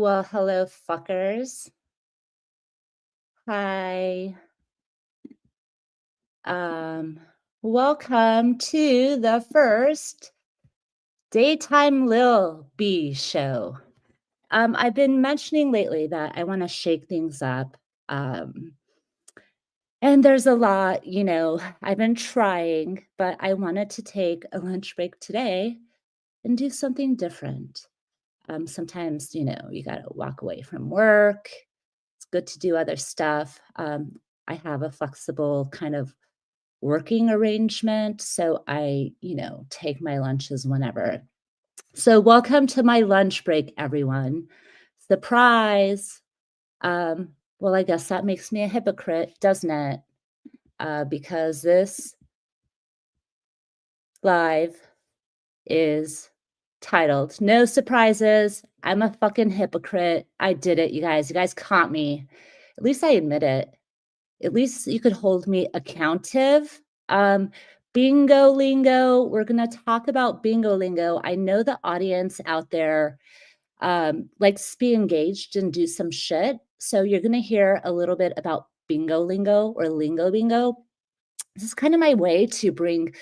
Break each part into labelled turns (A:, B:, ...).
A: Well, hello, fuckers. Hi. Um, Welcome to the first Daytime Lil B show. I've been mentioning lately that I want to shake things up. Um, and there's a lot, I've been trying, but I wanted to take a lunch break today and do something different. Sometimes, you got to walk away from work. It's good to do other stuff. I have a flexible kind of working arrangement, so I, take my lunches whenever. So, welcome to my lunch break, everyone. Surprise. Well, I guess that makes me a hypocrite, doesn't it? Because this live is titled No Surprises. I'm a fucking hypocrite. I did it, you guys. You guys caught me. At least I admit it. At least you could hold me accountive. Um, Bingo lingo. We're going to talk about bingo lingo. I know the audience out there likes to be engaged and do some shit. So you're going to hear a little bit about bingo lingo or lingo bingo. This is kind of my way to bring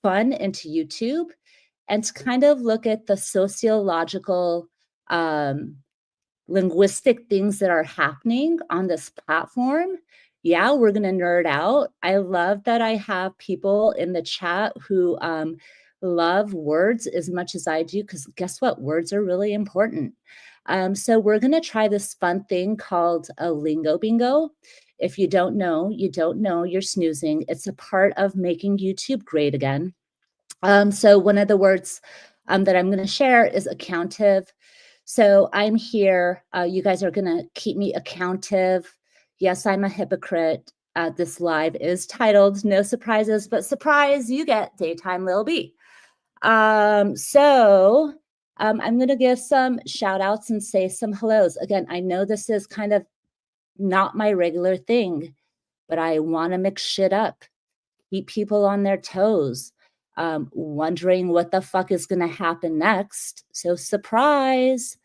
A: fun into YouTube and to kind of look at the sociological um, linguistic things that are happening on this platform. Yeah, we're going to nerd out. I love that I have people in the chat who love words as much as I do, because guess what? Words are really important. So we're going to try this fun thing called a lingo bingo. If you don't know, you don't know, you're snoozing. It's a part of making YouTube great again. So one of the words that I'm going to share is accountive. So I'm here. You guys are going to keep me accountive. Yes, I'm a hypocrite. This live is titled No Surprises, but surprise, you get Daytime Lil B. I'm going to give some shout outs and say some hellos. Again, I know this is kind of not my regular thing, but I want to mix shit up, keep people on their toes, wondering what the fuck is going to happen next. So, surprise,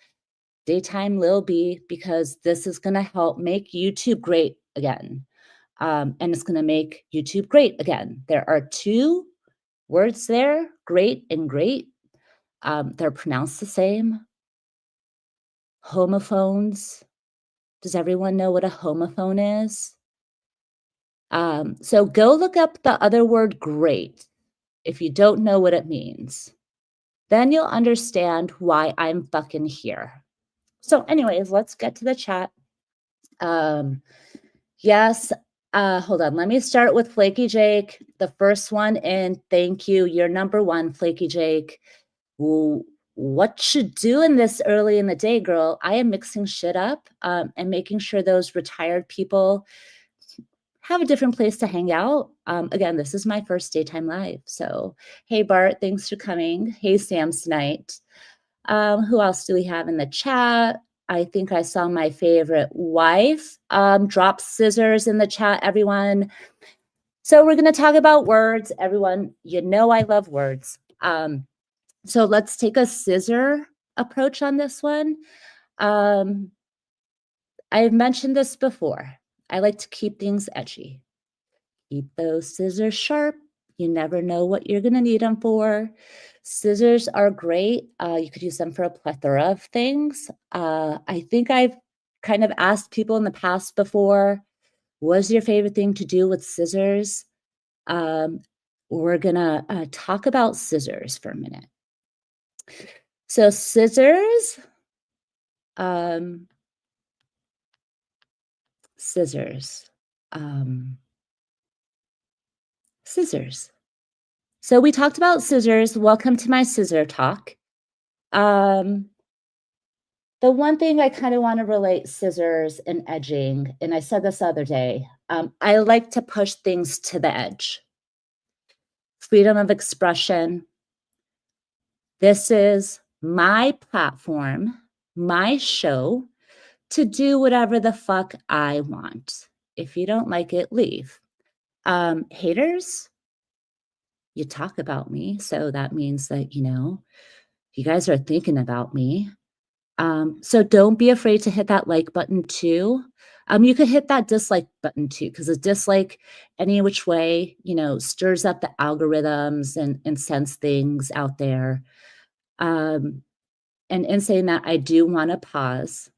A: Daytime Lil B, because this is going to help make YouTube great again. And it's going to make YouTube great again. There are two words there, great and great. They're pronounced the same. Homophones. Does everyone know what a homophone is? So go look up the other word great if you don't know what it means. Then you'll understand why I'm fucking here. So anyways, let's get to the chat. Yes, hold on. Let me start with Flaky Jake. The first one, and thank you. You're number one, Flaky Jake. Ooh, what you doing this early in the day, girl? I am mixing shit up and making sure those retired people have a different place to hang out. Again, this is my first daytime live. So, hey, Bart, thanks for coming. Hey, Samsonite. Who else do we have in the chat? I think I saw my favorite wife drop scissors in the chat, everyone. So we're going to talk about words, everyone. You know I love words. So let's take a scissor approach on this one. I've mentioned this before. I like to keep things edgy. Keep those scissors sharp. You never know what you're going to need them for. Scissors are great. You could use them for a plethora of things. I think I've kind of asked people in the past before, what's your favorite thing to do with scissors? We're going to talk about scissors for a minute. So scissors, scissors. So we talked about scissors. Welcome to my scissor talk. The one thing I kind of want to relate scissors and edging, and I said this the other day, I like to push things to the edge. Freedom of expression. This is my platform, my show, to do whatever the fuck I want. If you don't like it, leave. Haters, you talk about me, so that means that, you guys are thinking about me. So don't be afraid to hit that like button too. You could hit that dislike button too, because a dislike any which way, stirs up the algorithms and sends things out there. Um, and in saying that, I do want to pause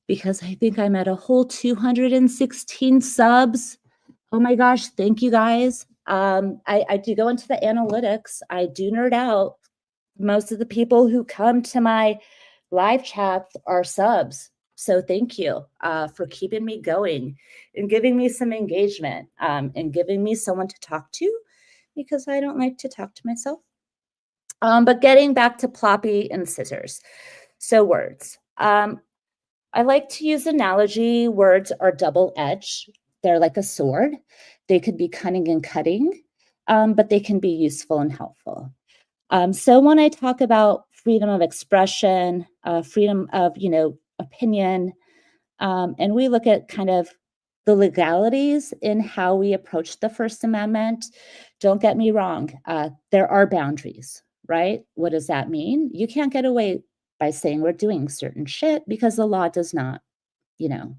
A: because I think I'm at a whole 216 subs. Oh my gosh, thank you guys. I do go into the analytics. I do nerd out. Most of the people who come to my live chats are subs. So thank you for keeping me going and giving me some engagement and giving me someone to talk to because I don't like to talk to myself. But getting back to ploppy and scissors. So words. I like to use analogy. Words are double edged. They're like a sword. They could be cunning and cutting, but they can be useful and helpful. So when I talk about freedom of expression, freedom of, opinion, and we look at kind of the legalities in how we approach the First Amendment, don't get me wrong, there are boundaries, right? What does that mean? You can't get away by saying we're doing certain shit because the law does not, you know,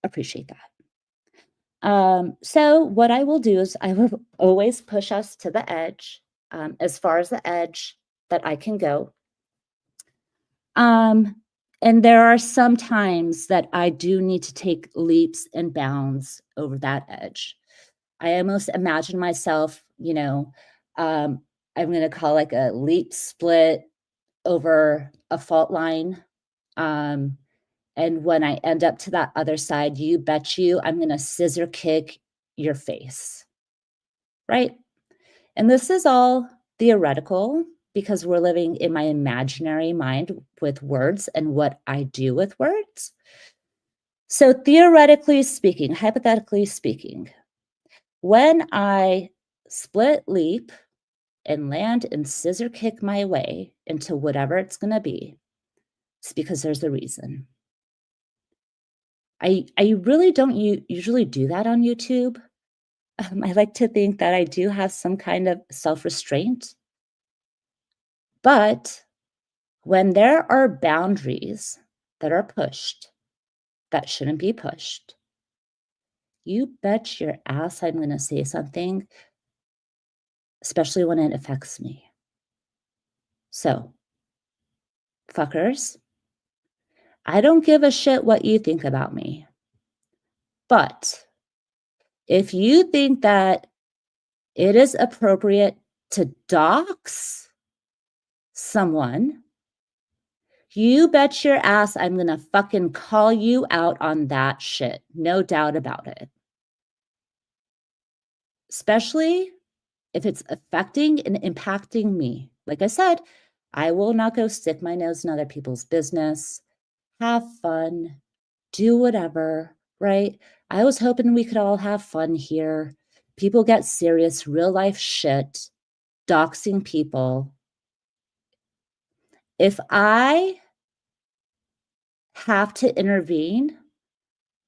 A: appreciate that. So what I will do is I will always push us to the edge, as far as the edge that I can go. Um, and there are some times that I do need to take leaps and bounds over that edge. I almost imagine myself, I'm going to call like a leap split over a fault line. Um, and when I end up to that other side, you bet you I'm going to scissor kick your face, right? And this is all theoretical because we're living in my imaginary mind with words and what I do with words. So, theoretically speaking, hypothetically speaking, when I split leap and land and scissor kick my way into whatever it's going to be, it's because there's a reason. I really don't usually do that on YouTube. I like to think that I do have some kind of self restraint, but when there are boundaries that are pushed that shouldn't be pushed, you bet your ass I'm going to say something, especially when it affects me. So, fuckers, I don't give a shit what you think about me. But if you think that it is appropriate to dox someone, you bet your ass I'm going to fucking call you out on that shit. No doubt about it. Especially if it's affecting and impacting me. Like I said, I will not go stick my nose in other people's business. Have fun. Do whatever, right? I was hoping we could all have fun here. People get serious, real life shit, doxing people. If I have to intervene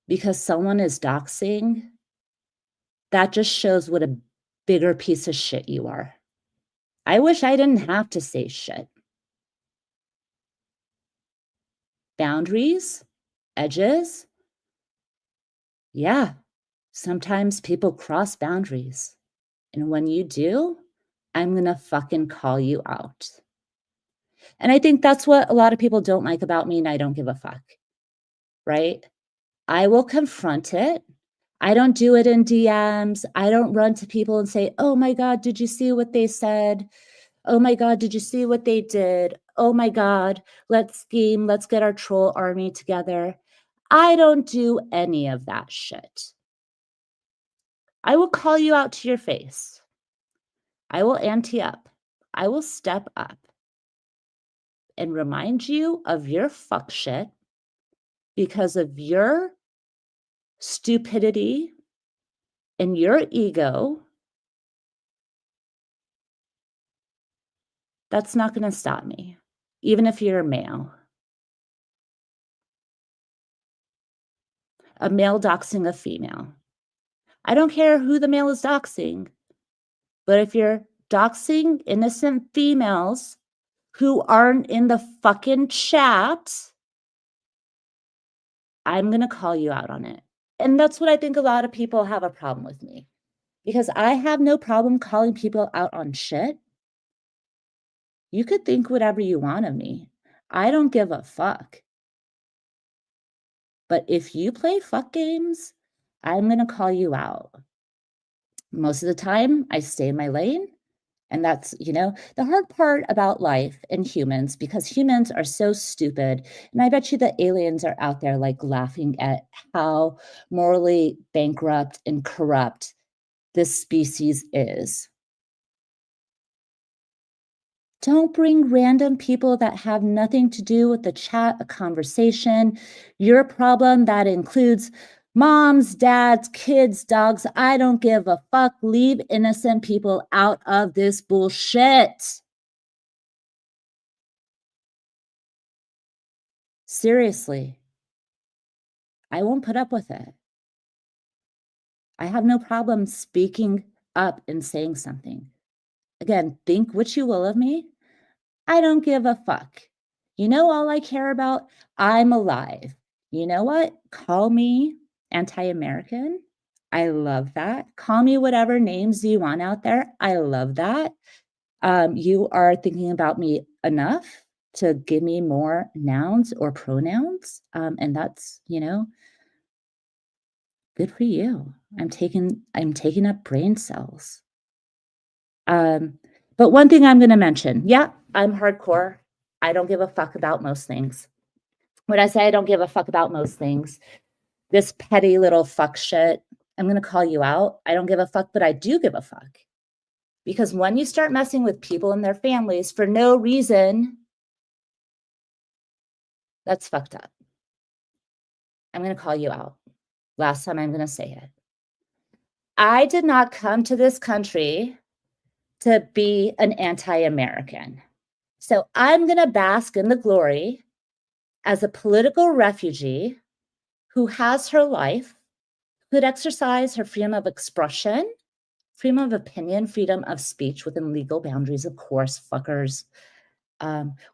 A: because someone is doxing, that just shows what a bigger piece of shit you are. I wish I didn't have to say shit. Boundaries, edges. Yeah, sometimes people cross boundaries. And when you do, I'm going to fucking call you out. And I think that's what a lot of people don't like about me, and I don't give a fuck, right? I will confront it. I don't do it in DMs. I don't run to people and say, oh my God, did you see what they said? Oh my God, did you see what they did? Oh my God, let's scheme. Let's get our troll army together. I don't do any of that shit. I will call you out to your face. I will ante up. I will step up and remind you of your fuck shit because of your stupidity and your ego. That's not going to stop me, even if you're a male doxing a female. I don't care who the male is doxing, but if you're doxing innocent females who aren't in the fucking chat, I'm gonna call you out on it. And that's what I think a lot of people have a problem with me, because I have no problem calling people out on shit. You could think whatever you want of me. I don't give a fuck. But if you play fuck games, I'm gonna call you out. Most of the time, I stay in my lane. And that's, the hard part about life and humans, because humans are so stupid. And I bet you the aliens are out there like laughing at how morally bankrupt and corrupt this species is. Don't bring random people that have nothing to do with the chat, a conversation. Your problem that includes moms, dads, kids, dogs. I don't give a fuck. Leave innocent people out of this bullshit. Seriously. I won't put up with it. I have no problem speaking up and saying something. Again, think what you will of me. I don't give a fuck. All I care about? I'm alive. You know what? Call me anti-American. I love that. Call me whatever names you want out there. I love that. You are thinking about me enough to give me more nouns or pronouns. And that's, good for you. I'm taking up brain cells. But one thing I'm gonna mention, yeah, I'm hardcore. I don't give a fuck about most things. When I say I don't give a fuck about most things, this petty little fuck shit, I'm gonna call you out. I don't give a fuck, but I do give a fuck. Because when you start messing with people and their families for no reason, that's fucked up. I'm gonna call you out. Last time I'm gonna say it. I did not come to this country to be an anti-American. So I'm going to bask in the glory as a political refugee who has her life, could exercise her freedom of expression, freedom of opinion, freedom of speech within legal boundaries, of course, fuckers.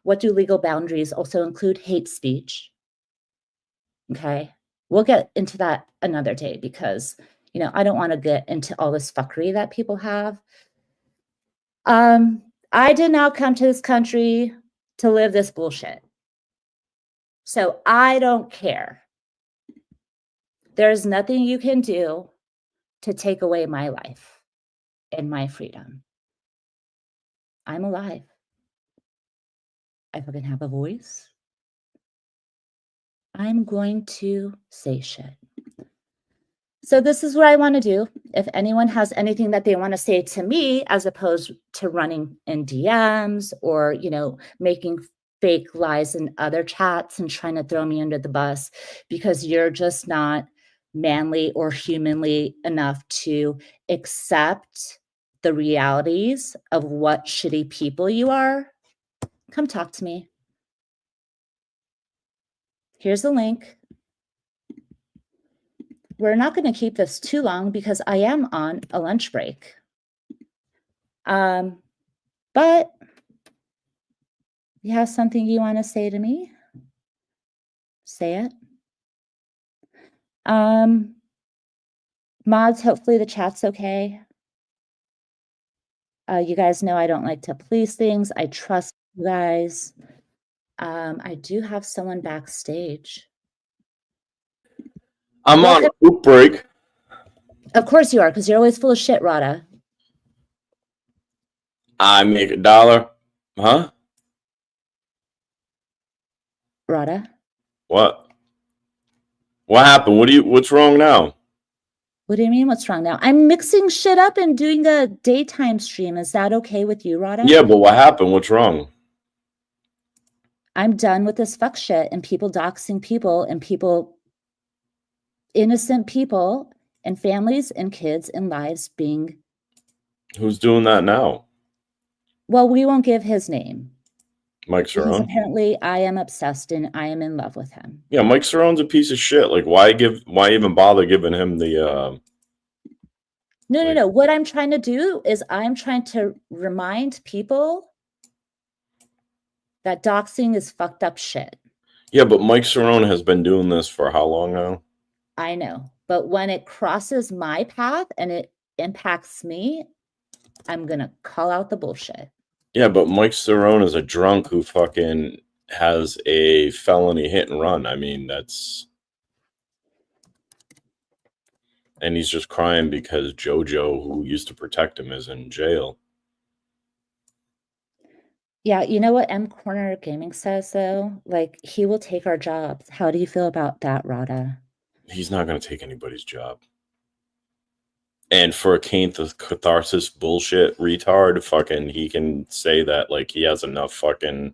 A: What do legal boundaries also include? Hate speech. Okay. We'll get into that another day because, I don't want to get into all this fuckery that people have. I did not come to this country to live this bullshit. So I don't care. There's nothing you can do to take away my life and my freedom. I'm alive. I fucking have a voice. I'm going to say shit. So this is what I want to do. If anyone has anything that they want to say to me, as opposed to running in DMs or, making fake lies in other chats and trying to throw me under the bus because you're just not manly or humanly enough to accept the realities of what shitty people you are, come talk to me. Here's the link. We're not going to keep this too long because I am on a lunch break. But you have something you want to say to me? Say it. Mods, hopefully the chat's okay. You guys know I don't like to police things. I trust you guys. I do have someone backstage.
B: I'm on a poop break.
A: Of course you are, because you're always full of shit, Rada.
B: I make $1. Huh?
A: Rada?
B: What? What happened? What's wrong now?
A: What do you mean what's wrong now? I'm mixing shit up and doing a daytime stream. Is that okay with you, Rada?
B: Yeah, but what happened? What's wrong?
A: I'm done with this fuck shit and people doxing people and innocent people and families and kids and lives being...
B: Who's doing that now?
A: Well, we won't give his name.
B: Mike Cerrone?
A: Because apparently I am obsessed and I am in love with him.
B: Yeah, Mike Cerrone's a piece of shit. Like, why even bother giving him the...
A: No. What I'm trying to do is I'm trying to remind people That doxing is fucked up shit.
B: Yeah, but Mike Cerrone has been doing this for how long now?
A: I know. But when it crosses my path and it impacts me, I'm going to call out the bullshit.
B: Yeah, but Mike Cerrone is a drunk who fucking has a felony hit and run. I mean, that's... And he's just crying because JoJo, who used to protect him, is in jail.
A: Yeah, you know what M Corner Gaming says, though? Like, he will take our jobs. How do you feel about that, Rada?
B: He's not going to take anybody's job. And for a catharsis bullshit retard, fucking, he can say that, like, he has enough fucking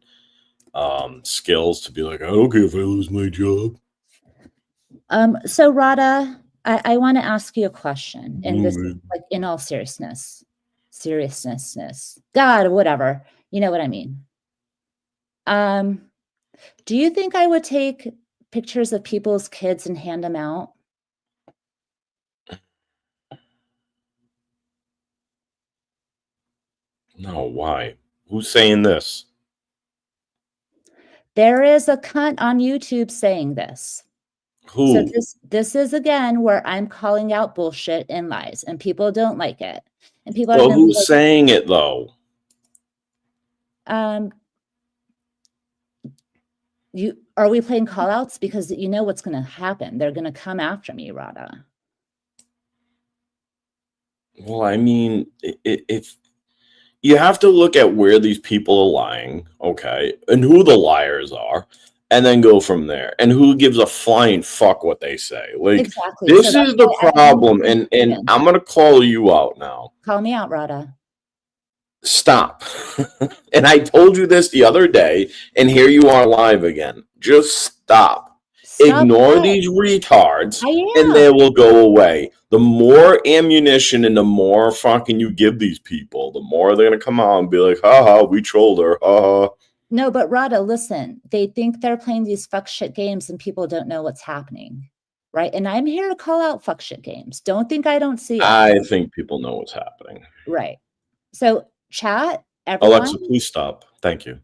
B: skills to be like, I don't care if I lose my job.
A: So Rada, I want to ask you a question, and this is like in all seriousness. God, whatever. You know what I mean. Do you think I would take pictures of people's kids and hand them out?
B: No, why? Who's saying this?
A: There is a cunt on YouTube saying this.
B: Who?
A: So this is again where I'm calling out bullshit and lies, and people don't like it. And people are
B: Well,
A: going to be
B: who's saying it though?
A: Are we playing call outs? Because you know what's going to happen. They're going to come after me, Rada.
B: Well, I mean, if you have to look at where these people are lying, okay, and who the liars are, and then go from there. And who gives a flying fuck what they say? Like,
A: exactly.
B: this is the problem, and I'm gonna call you out now.
A: Call me out, Rada.
B: Stop. And I told you this the other day, and here you are live again. Just stop. Ignore these retards, and they will go away. The more ammunition and the more fucking you give these people, the more they're going to come out and be like, haha, we trolled her, haha.
A: No, but Rada, listen, they think they're playing these fuck shit games and people don't know what's happening, right? And I'm here to call out fuck shit games. Don't think I don't see it.
B: I think people know what's happening.
A: Right. So, chat, everyone.
B: Alexa, please stop. Thank you.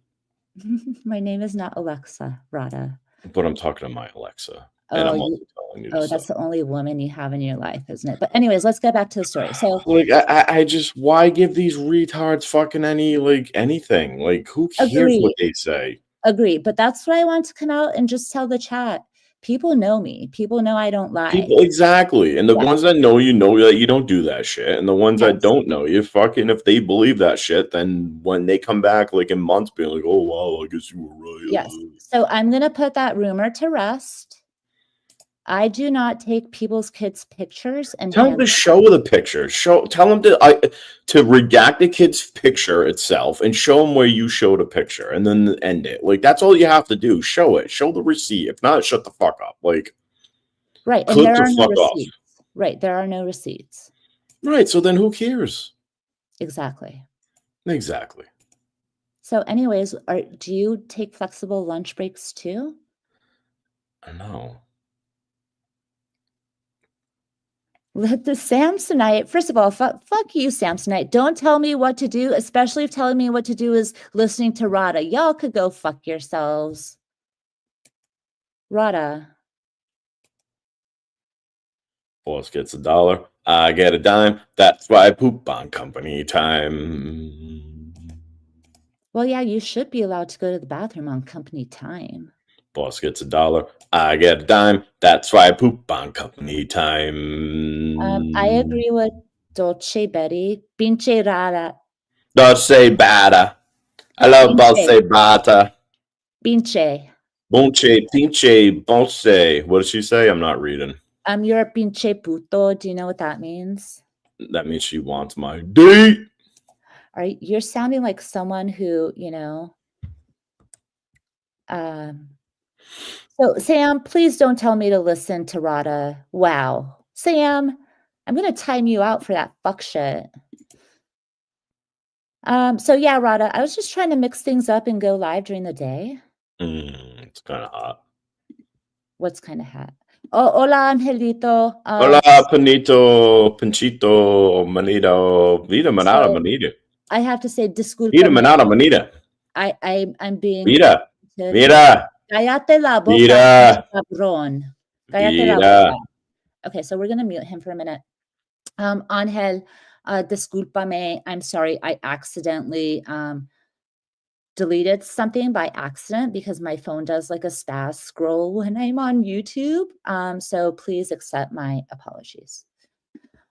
A: My name is not Alexa, Rada.
B: But I'm talking to my Alexa. And I'm also telling you
A: that's the only woman you have in your life, isn't it? But anyways, let's get back to the story. So,
B: like, I just, why give these retards fucking anything? Like, who cares what they say?
A: Agree. But that's what I want to come out and just tell the chat. People know me. People know I don't lie.
B: Exactly. And the ones that know that you don't do that shit. And the ones that don't know you, fucking, if they believe that shit, then when they come back like in months being like, oh, wow, I guess you were right.
A: Yes. So I'm going to put that rumor to rest. I do not take people's kids' pictures and
B: tell them to show the picture. Tell them to redact the kid's picture itself and show them where you showed a picture and then end it. Like, that's all you have to do. Show it. Show the receipt. If not, shut the fuck up. Like,
A: right. And there are no receipts. Right. There are no receipts.
B: Right. So then who cares?
A: Exactly.
B: Exactly.
A: So anyways, do you take flexible lunch breaks too?
B: No.
A: Let the Samsonite, first of all, fuck you, Samsonite. Don't tell me what to do, especially if telling me what to do is listening to Rada. Y'all could go fuck yourselves. Rada.
B: Boss gets $1. I get a dime. That's why I poop on company time.
A: Well, yeah, you should be allowed to go to the bathroom on company time.
B: Boss gets $1. I get a dime. That's why I poop on company time.
A: I agree with Dolce Betty. Pinche rara.
B: Dolce bata. I love Dolce bata.
A: Pinche.
B: Bonche, pinche, bonche. What does she say? I'm not reading.
A: You're a pinche puto. Do you know what that means?
B: That means she wants my date.
A: All right, you're sounding like someone who, So, Sam, please don't tell me to listen to Rada. Wow. Sam, I'm going to time you out for that fuck shit. So, yeah, Rada, I was just trying to mix things up and go live during the day.
B: It's kind of hot.
A: What's kind of hot? Oh, hola, Angelito.
B: Hola, Panito, Panchito, Manito, Vida Manada, Manita.
A: I have to say, disculpa.
B: Vida Manada, Manita.
A: I'm being
B: Mira.
A: to
B: Mira.
A: cállate la boca,
B: Mira.
A: cabrón. Cállate la
B: Mira.
A: boca. Okay, so we're gonna mute him for a minute. Angel, discúlpame. I'm sorry. I accidentally deleted something by accident because my phone does like a spaz scroll when I'm on YouTube. So please accept my apologies.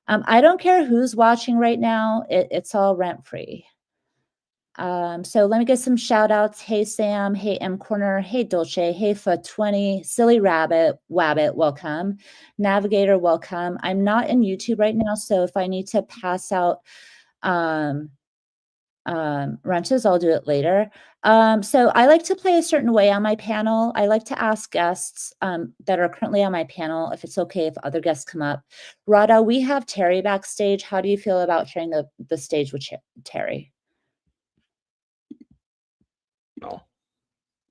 A: I don't care who's watching right now. It's all rent free. So let me get some shout outs. Hey, Sam. Hey, M Corner. Hey, Dolce. Hey, Fa20. Silly Rabbit. Wabbit. Welcome. Navigator. Welcome. I'm not in YouTube right now. So if I need to pass out wrenches, I'll do it later. So I like to play a certain way on my panel. I like to ask guests that are currently on my panel if it's okay if other guests come up. Rada, we have Terry backstage. How do you feel about sharing the stage with Terry?
B: No.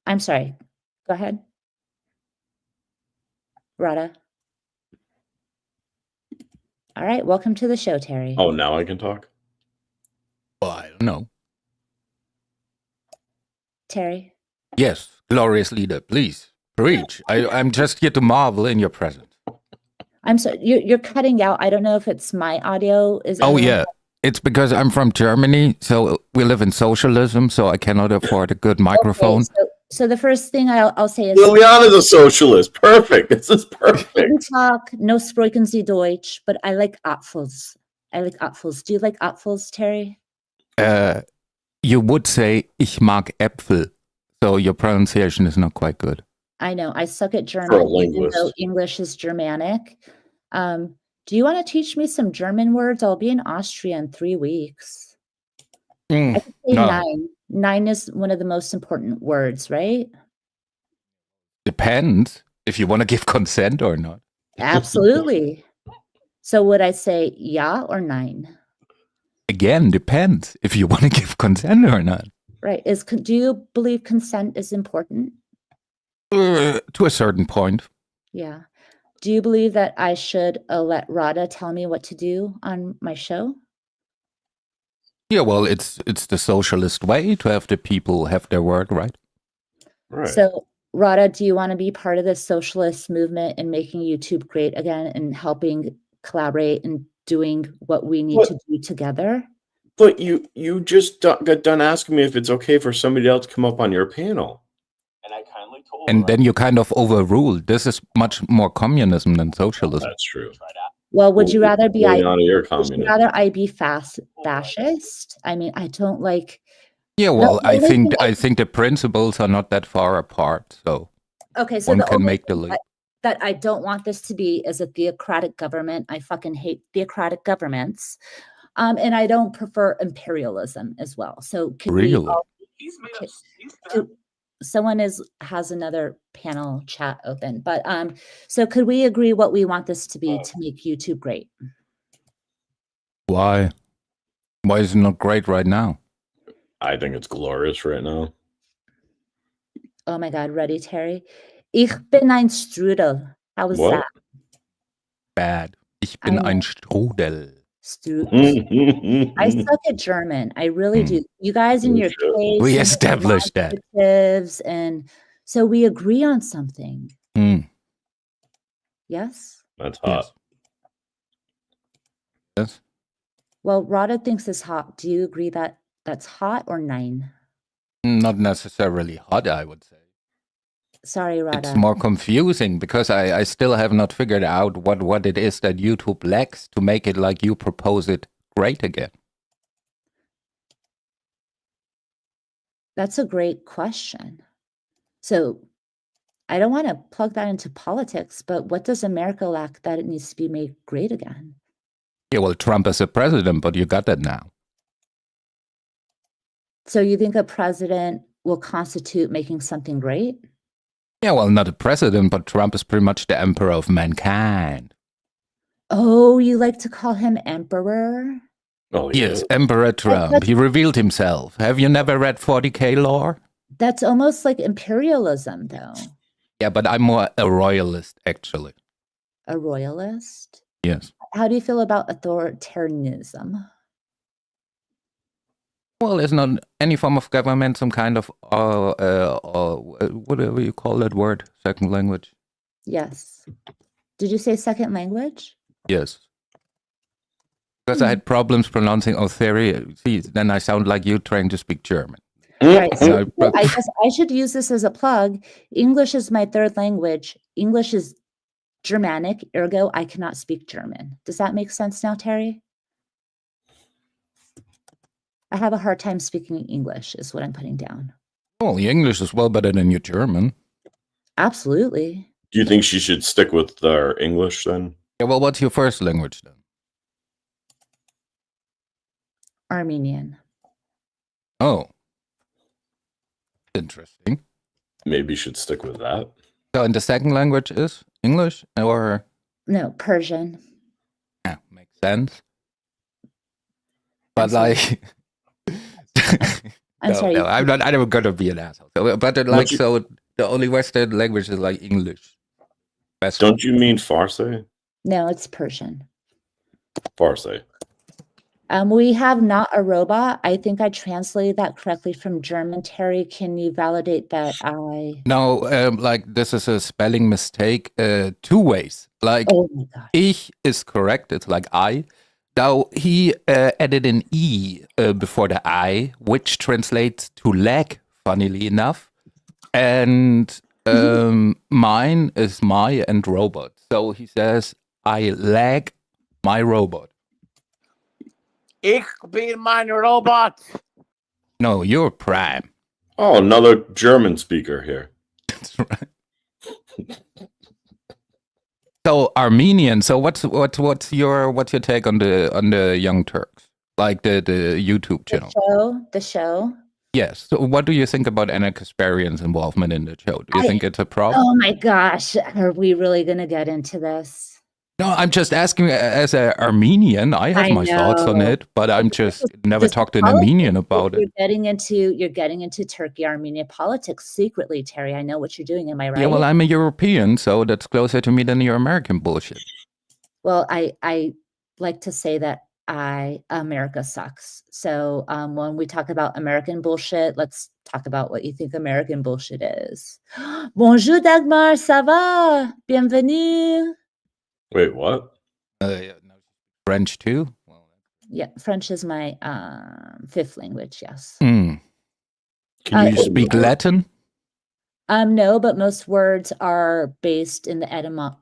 A: I'm sorry. Go ahead. Rada. All right. Welcome to the show, Terry.
B: Oh, now I can talk?
C: Well, I don't know.
A: Terry?
C: Yes, glorious leader, please, preach. I'm just here to marvel in your presence.
A: I'm sorry. You're cutting out. I don't know if it's my audio.
C: Oh, yeah. It's because I'm from Germany, so we live in socialism, so I cannot afford a good microphone.
A: Okay, so the first thing I'll say is...
B: Liliana's a socialist. Perfect. This is perfect.
A: We talk, no sprechen Sie Deutsch, but I like Apfels. I like Apfels. Do you like Apfels, Terry?
C: You would say, ich mag Äpfel, so your pronunciation is not quite good.
A: I know. I suck at German, even though English is Germanic. Do you want to teach me some German words? I'll be in Austria in 3 weeks. I could say
C: no.
A: 9. 9 is one of the most important words, right?
C: Depends if you want to give consent or not.
A: Absolutely. So would I say ja or nein?
C: Again, depends if you want to give consent or not.
A: Right. Do you believe consent is important?
C: To a certain point.
A: Yeah. Do you believe that I should let Rada tell me what to do on my show?
C: Yeah, well, it's the socialist way to have the people have their word, right?
B: Right.
A: So, Rada, do you want to be part of the socialist movement and making YouTube great again and helping collaborate and doing what we need to do together?
B: But you just got done asking me if it's okay for somebody else to come up on your panel. And I kindly told
C: And then you kind of overruled. This is much more communism than socialism.
B: That's true.
A: Well, would you rather be I be fascist? I mean, I don't like.
C: Yeah, well, I think the principles are not that far apart, so
A: okay, so
C: one can make the leap.
A: That I don't want this to be is a theocratic government. I fucking hate theocratic governments, and I don't prefer imperialism as well. So can
C: really?
A: Someone has another panel chat open, but so could we agree what we want this to be to make YouTube great?
C: Why is it not great right now?
B: I think it's glorious right now.
A: Oh my God, ready, Terry? Ich bin ein Strudel. How was that?
C: Bad. Ich bin ein Strudel.
A: I suck at German. I really do. You guys in your case,
C: we established that.
A: And so we agree on something. Yes?
B: That's hot.
C: Yes.
A: Well, Rada thinks it's hot. Do you agree that that's hot or nein?
C: Not necessarily hot, I would say.
A: Sorry, Rada.
C: It's more confusing because I still have not figured out what it is that YouTube lacks to make it like you propose it great again.
A: That's a great question. So I don't want to plug that into politics, but what does America lack that it needs to be made great again?
C: Yeah, well, Trump is a president, but you got that now.
A: So you think a president will constitute making something great?
C: Yeah, well, not a president, but Trump is pretty much the emperor of mankind.
A: Oh, you like to call him emperor?
B: Oh, yeah.
C: Yes, Emperor Trump. He revealed himself. Have you never read 40K lore?
A: That's almost like imperialism, though.
C: Yeah, but I'm more a royalist, actually.
A: A royalist?
C: Yes.
A: How do you feel about authoritarianism?
C: Well, it's not any form of government, some kind of whatever you call that word, second language.
A: Yes. Did you say second language?
C: Yes. Because I had problems pronouncing authority. Then I sound like you trying to speak German.
A: Right. So I guess I should use this as a plug. English is my third language. English is Germanic, ergo I cannot speak German. Does that make sense now, Terry? I have a hard time speaking English, is what I'm putting down.
C: Oh, your English is well better than your German.
A: Absolutely.
B: Do you think she should stick with her English then?
C: Yeah, well, what's your first language then?
A: Armenian.
C: Oh. Interesting.
B: Maybe you should stick with that.
C: So, and the second language is English or?
A: No, Persian.
C: Yeah, makes sense. But like,
A: I'm sorry.
C: No, I'm not. I'm gonna be an asshole. So, but like, so the only Western language is like English.
B: Don't you mean Farsi?
A: No, it's Persian.
B: Farsi.
A: We have not a robot. I think I translated that correctly from German. Terry, can you validate that I...
C: No, like this is a spelling mistake 2 ways. Like,
A: oh my God.
C: Ich is correct. It's like I. Now, he added an E before the I, which translates to leg, funnily enough. And mine is my and robot. So he says, I lag my robot.
D: Ich bin mein Robot.
C: No, you're Prime.
B: Oh, another German speaker here.
C: That's right. So Armenian. So what's your take on the Young Turks? Like the YouTube channel.
A: The show.
C: Yes. So what do you think about Anna Kasparian's involvement in the show? Do you think it's a problem?
A: Oh my gosh, are we really gonna get into this?
C: No, I'm just asking as an Armenian. I have my thoughts on it, but I'm just never talked to an Armenian about it.
A: You're getting into Turkey-Armenia politics secretly, Terry. I know what you're doing. Am I right?
C: Yeah, well, I'm a European, so that's closer to me than your American bullshit.
A: Well, I like to say that America sucks. So when we talk about American bullshit, let's talk about what you think American bullshit is. Bonjour Dagmar, ça va? Bienvenue.
B: Wait, what?
C: French too?
A: Yeah, French is my fifth language, yes.
C: Mm. Can you speak Latin?
A: No, but most words are based in the etymology.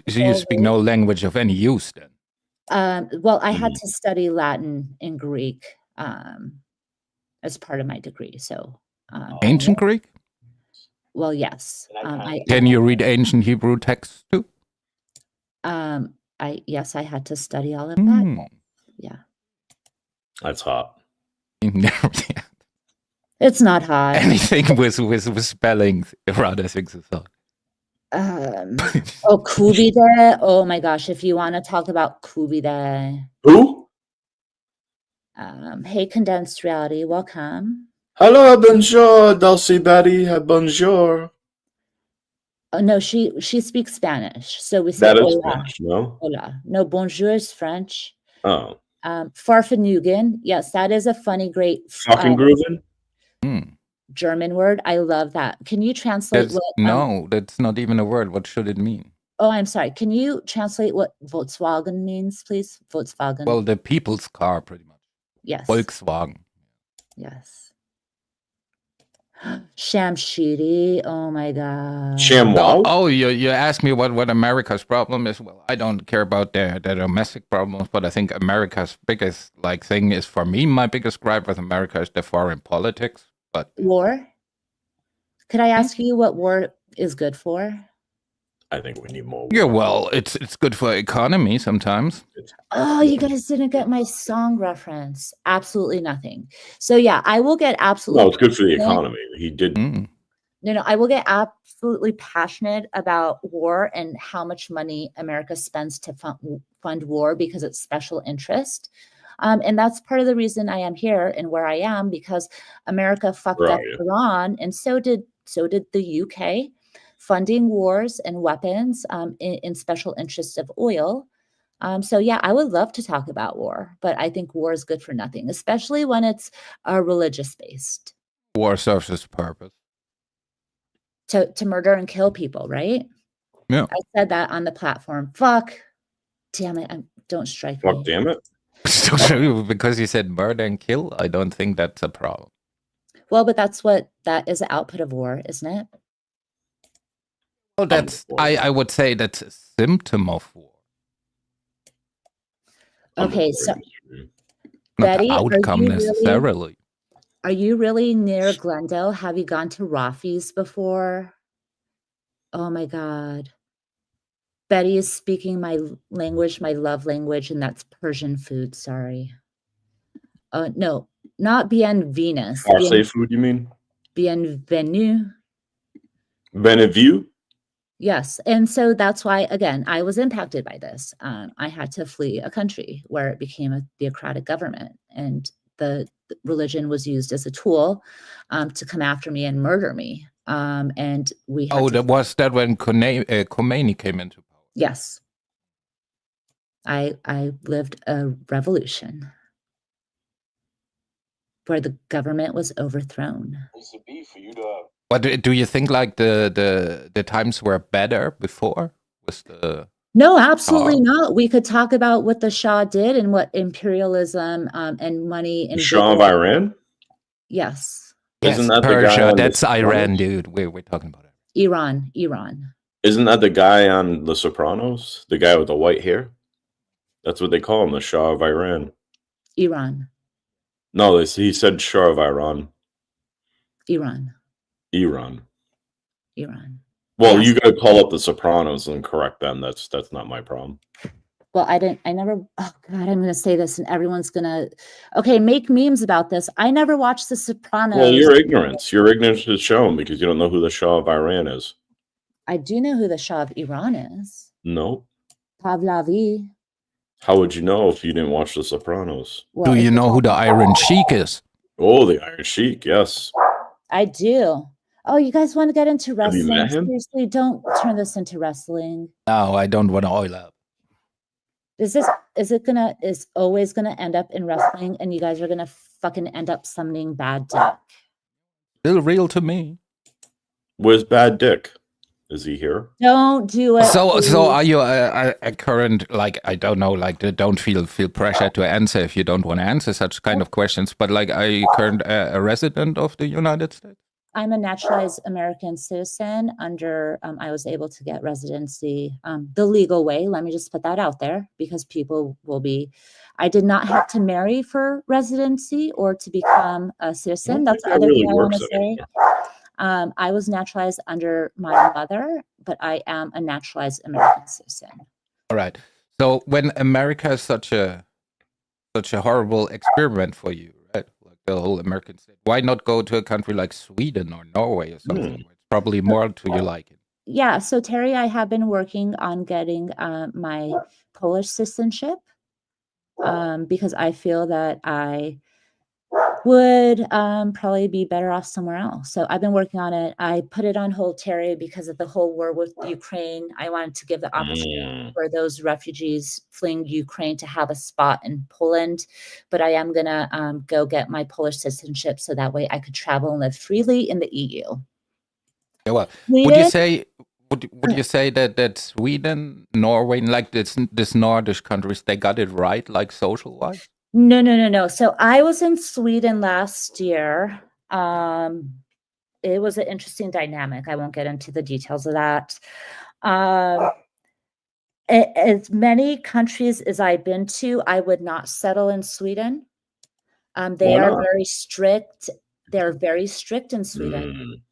C: So you speak no language of any use then?
A: Well, I had to study Latin and Greek as part of my degree. So
C: ancient Greek?
A: Well, yes.
C: Can you read ancient Hebrew texts too?
A: Yes, I had to study all of that. Yeah.
B: That's hot.
A: It's not hot.
C: Anything with spelling around, I think so.
A: Kubide. Oh my gosh, if you want to talk about Kubide.
B: Who?
A: Hey, Condensed Reality, welcome.
B: Hello, bonjour, Dulcie Betty, bonjour.
A: Oh, no, she speaks Spanish. So we say
B: that is
A: hola.
B: French, no?
A: Hola. No, bonjour is French.
B: Oh.
A: Farfanugan. Yes, that is a funny, great
B: Farfengruven?
A: German word. I love that. Can you translate
C: no, that's not even a word. What should it mean?
A: Oh, I'm sorry. Can you translate what Volkswagen means, please? Volkswagen.
C: Well, the people's car, pretty much.
A: Yes.
C: Volkswagen.
A: Yes. Shamshiri. Oh my God.
B: Shamwow?
C: Oh, you asked me what America's problem is. Well, I don't care about their domestic problems, but I think America's biggest thing is, for me, my biggest gripe with America is the foreign politics. But
A: war. Could I ask you what war is good for?
B: I think we need more war.
C: Yeah, well, it's good for economy sometimes.
A: Oh, you guys didn't get my song reference. Absolutely nothing. So yeah, I will get absolutely.
B: No, it's good for the economy. He did.
A: No, I will get absolutely passionate about war and how much money America spends to fund war because it's special interest. And that's part of the reason I am here and where I am, because America fucked up Iran, and so did the UK, funding wars and weapons in special interests of oil. So yeah, I would love to talk about war, but I think war is good for nothing, especially when it's religious based.
C: War serves its purpose.
A: To murder and kill people, right?
C: Yeah.
A: I said that on the platform. Fuck. Damn it. Don't strike me.
B: Fuck damn it.
C: Because you said murder and kill, I don't think that's a problem.
A: Well, but that is the output of war, isn't it?
C: Well, that's I would say that's a symptom of war.
A: Okay, so
C: not
A: Betty,
C: the outcome necessarily.
A: Are you really near Glendale? Have you gone to Rafi's before? Oh my God. Betty is speaking my language, my love language, and that's Persian food. Sorry. No, not bien Venus.
B: Farsi food, you mean?
A: Bienvenue.
B: Beneview?
A: Yes. And so that's why, again, I was impacted by this. I had to flee a country where it became a theocratic government, and the religion was used as a tool to come after me and murder me. And we had
C: was that when Khomeini came into power?
A: Yes. I lived a revolution where the government was overthrown.
C: But do you think like the times were better before?
A: No, absolutely not. We could talk about what the Shah did and what imperialism and money.
B: The Shah of Iran?
A: Yes.
B: Isn't that
C: Persia?
B: The guy
C: that's Iran, dude. We're talking about it.
A: Iran.
B: Isn't that the guy on The Sopranos? The guy with the white hair? That's what they call him, the Shah of Iran.
A: Iran.
B: No, he said Shah of Iran.
A: Iran.
B: Well, you got to call up The Sopranos and correct them. That's not my problem.
A: Well, I never, oh God, I'm going to say this and everyone's going to, okay, make memes about this. I never watched The Sopranos.
B: Well, your ignorance is shown because you don't know who the Shah of Iran is.
A: I do know who the Shah of Iran is.
B: No.
A: Pahlavi.
B: How would you know if you didn't watch The Sopranos?
C: Well, do you know who the Iron Sheik is?
B: Oh, the Iron Sheik, yes.
A: I do. Oh, you guys want to get into wrestling?
B: Have you met him?
A: Seriously, don't turn this into wrestling.
C: No, I don't want to oil up.
A: Is always gonna end up in wrestling, and you guys are gonna fucking end up summoning Bad Dick?
C: Still real to me.
B: Where's Bad Dick? Is he here?
A: Don't do it.
C: So are you a current, like, I don't know, like, don't feel pressure to answer if you don't want to answer such kind of questions, but like, are you current a resident of the United States?
A: I'm a naturalized American citizen under, I was able to get residency the legal way. Let me just put that out there because people will be, I did not have to marry for residency or to become a citizen. That's the other thing I want to say. I was naturalized under my mother, but I am a naturalized American citizen.
C: All right. So when America is such a horrible experiment for you, right? Like the whole American state, why not go to a country like Sweden or Norway or something? It's probably more to your liking.
A: Yeah. So Terry, I have been working on getting my Polish citizenship because I feel that I would probably be better off somewhere else. So I've been working on it. I put it on hold, Terry, because of the whole war with Ukraine. I wanted to give the opportunity for those refugees fleeing Ukraine to have a spot in Poland. But I am going to go get my Polish citizenship so that way I could travel and live freely in the EU.
C: Yeah, well, would you say that Sweden, Norway, like this Nordic countries, they got it right, like social-wise?
A: No. So I was in Sweden last year. It was an interesting dynamic. I won't get into the details of that. As many countries as I've been to, I would not settle in Sweden. They are very strict. They're very strict in Sweden.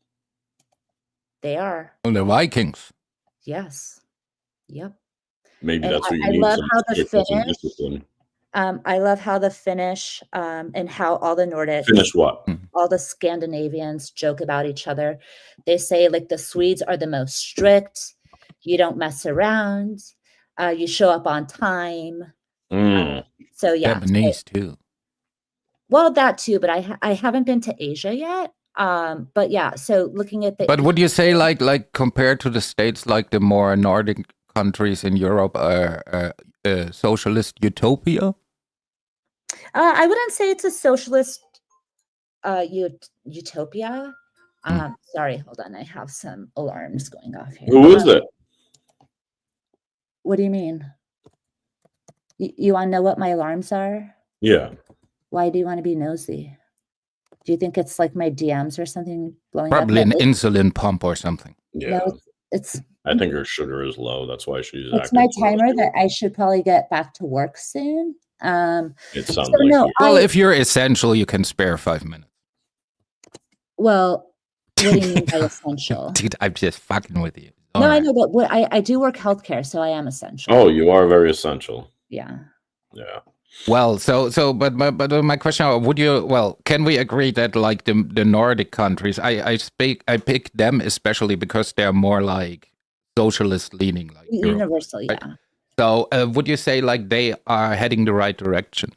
A: They are.
C: Oh, the Vikings.
A: Yes. Yep.
B: Maybe that's what you need.
A: I love how the Finnish and how all the Nordics.
B: Finnish what?
A: All the Scandinavians joke about each other. They say like the Swedes are the most strict. You don't mess around. You show up on time. So yeah.
C: Japanese too.
A: Well, that too, but I haven't been to Asia yet. But yeah, so looking at the.
C: But would you say like compared to the States, like the more Nordic countries in Europe are a socialist utopia?
A: I wouldn't say it's a socialist utopia. Sorry, hold on. I have some alarms going off here.
B: Who is it?
A: What do you mean? You want to know what my alarms are?
B: Yeah.
A: Why do you want to be nosy? Do you think it's like my DMs or something blowing
C: Probably
A: up?
C: an insulin pump or something.
B: Yeah.
A: No, it's.
B: I think her sugar is low. That's why she's.
A: It's my timer that I should probably get back to work soon.
B: It sounds like.
A: No,
C: well, if you're essential, you can spare 5 minutes.
A: Well, what do you mean by essential?
C: Dude, I'm just fucking with you.
A: All right. I know, but I do work healthcare, so I am essential.
B: Oh, you are very essential.
A: Yeah.
B: Yeah.
C: Well, but my question, can we agree that like the Nordic countries, I pick them especially because they're more like socialist leaning, like
A: universal,
C: Europe,
A: yeah.
C: Right? So would you say like they are heading the right direction?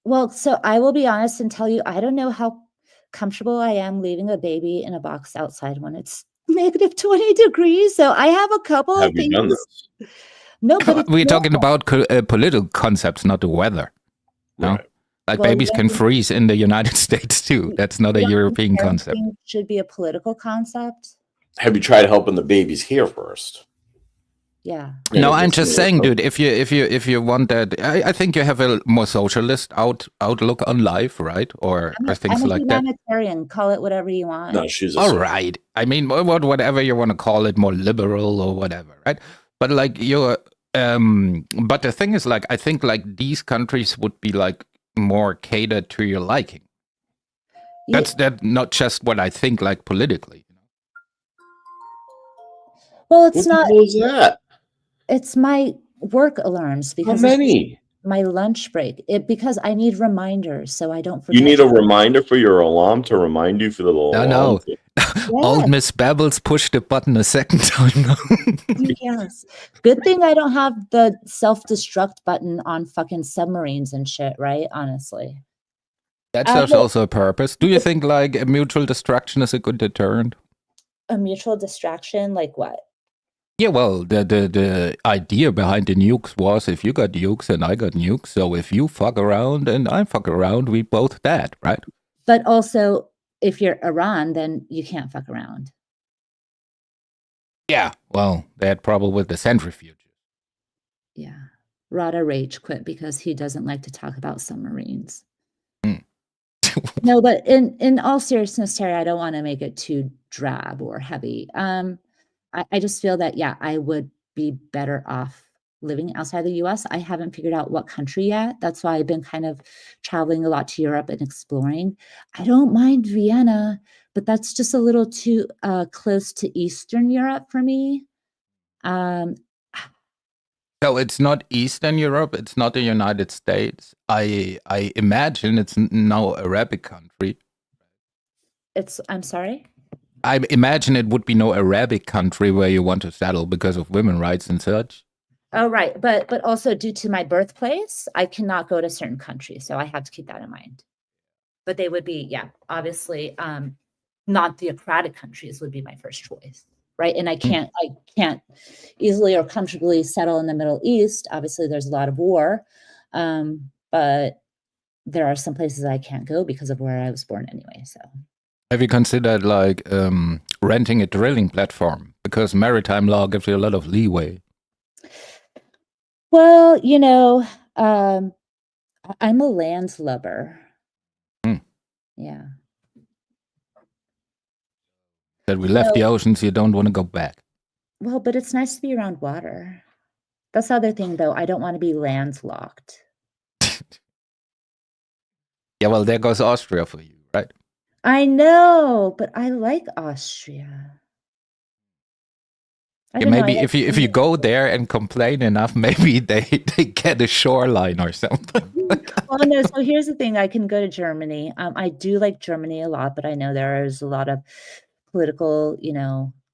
A: Well, so I will be honest and tell you, I don't know how comfortable I am leaving a baby in a box outside when it's negative 20 degrees. So I have a couple of things. Have you done this? No, but
C: we're talking about political concepts, not the weather. No, right. Like babies can freeze in the United States too. That's not a European concept.
A: Should be a political concept.
B: Have you tried helping the babies here first?
A: Yeah.
C: No, I'm just saying, dude. If you want that, I think you have a more socialist outlook on life, right? Or things like that.
A: I'm a humanitarian. Call it whatever you want.
B: No, she's
C: all right. I mean, whatever you want to call it, more liberal or whatever, right? But like you're. But the thing is, like, I think like these countries would be like more catered to your liking. That's not just what I think, like politically.
A: Well, it's not.
B: What was that?
A: It's my work alarms because
B: how many?
A: My lunch break. Because I need reminders so I don't forget.
B: You need a reminder for your alarm to remind you for the alarm.
C: No. Old Miss Babbles pushed the button a second time.
A: Yes. Good thing I don't have the self-destruct button on fucking submarines and shit, right? Honestly.
C: That serves also a purpose. Do you think like a mutual destruction is a good deterrent?
A: A mutual distraction? Like what?
C: Yeah, well, the idea behind the nukes was if you got nukes and I got nukes, so if you fuck around and I fuck around, we both dead, right?
A: But also, if you're Iran, then you can't fuck around.
C: Yeah, well, they had trouble with the centrifuges.
A: Yeah. Rada Rage quit because he doesn't like to talk about submarines. No, but in all seriousness, Terry, I don't want to make it too drab or heavy. I just feel that, yeah, I would be better off living outside the US. I haven't figured out what country yet. That's why I've been kind of traveling a lot to Europe and exploring. I don't mind Vienna, but that's just a little too close to Eastern Europe for me.
C: So it's not Eastern Europe. It's not the United States. I imagine it's no Arabic country.
A: I'm sorry?
C: I imagine it would be no Arabic country where you want to settle because of women's rights and such.
A: Oh, right. But also due to my birthplace, I cannot go to certain countries. So I have to keep that in mind. But they would be, yeah, obviously not theocratic countries would be my first choice. Right. And I can't easily or comfortably settle in the Middle East. Obviously, there's a lot of war. But there are some places I can't go because of where I was born anyway. So
C: have you considered like renting a drilling platform? Because maritime law gives you a lot of leeway.
A: Well, you know, I'm a landlubber. Yeah.
C: That we left the oceans, you don't want to go back.
A: Well, but it's nice to be around water. That's the other thing, though. I don't want to be landlocked.
C: Yeah, well, there goes Austria for you, right?
A: I know, but I like Austria.
C: Yeah, maybe if you go there and complain enough, maybe they get a shoreline or something.
A: Well, no. So here's the thing: I can go to Germany. I do like Germany a lot, but I know there is a lot of political,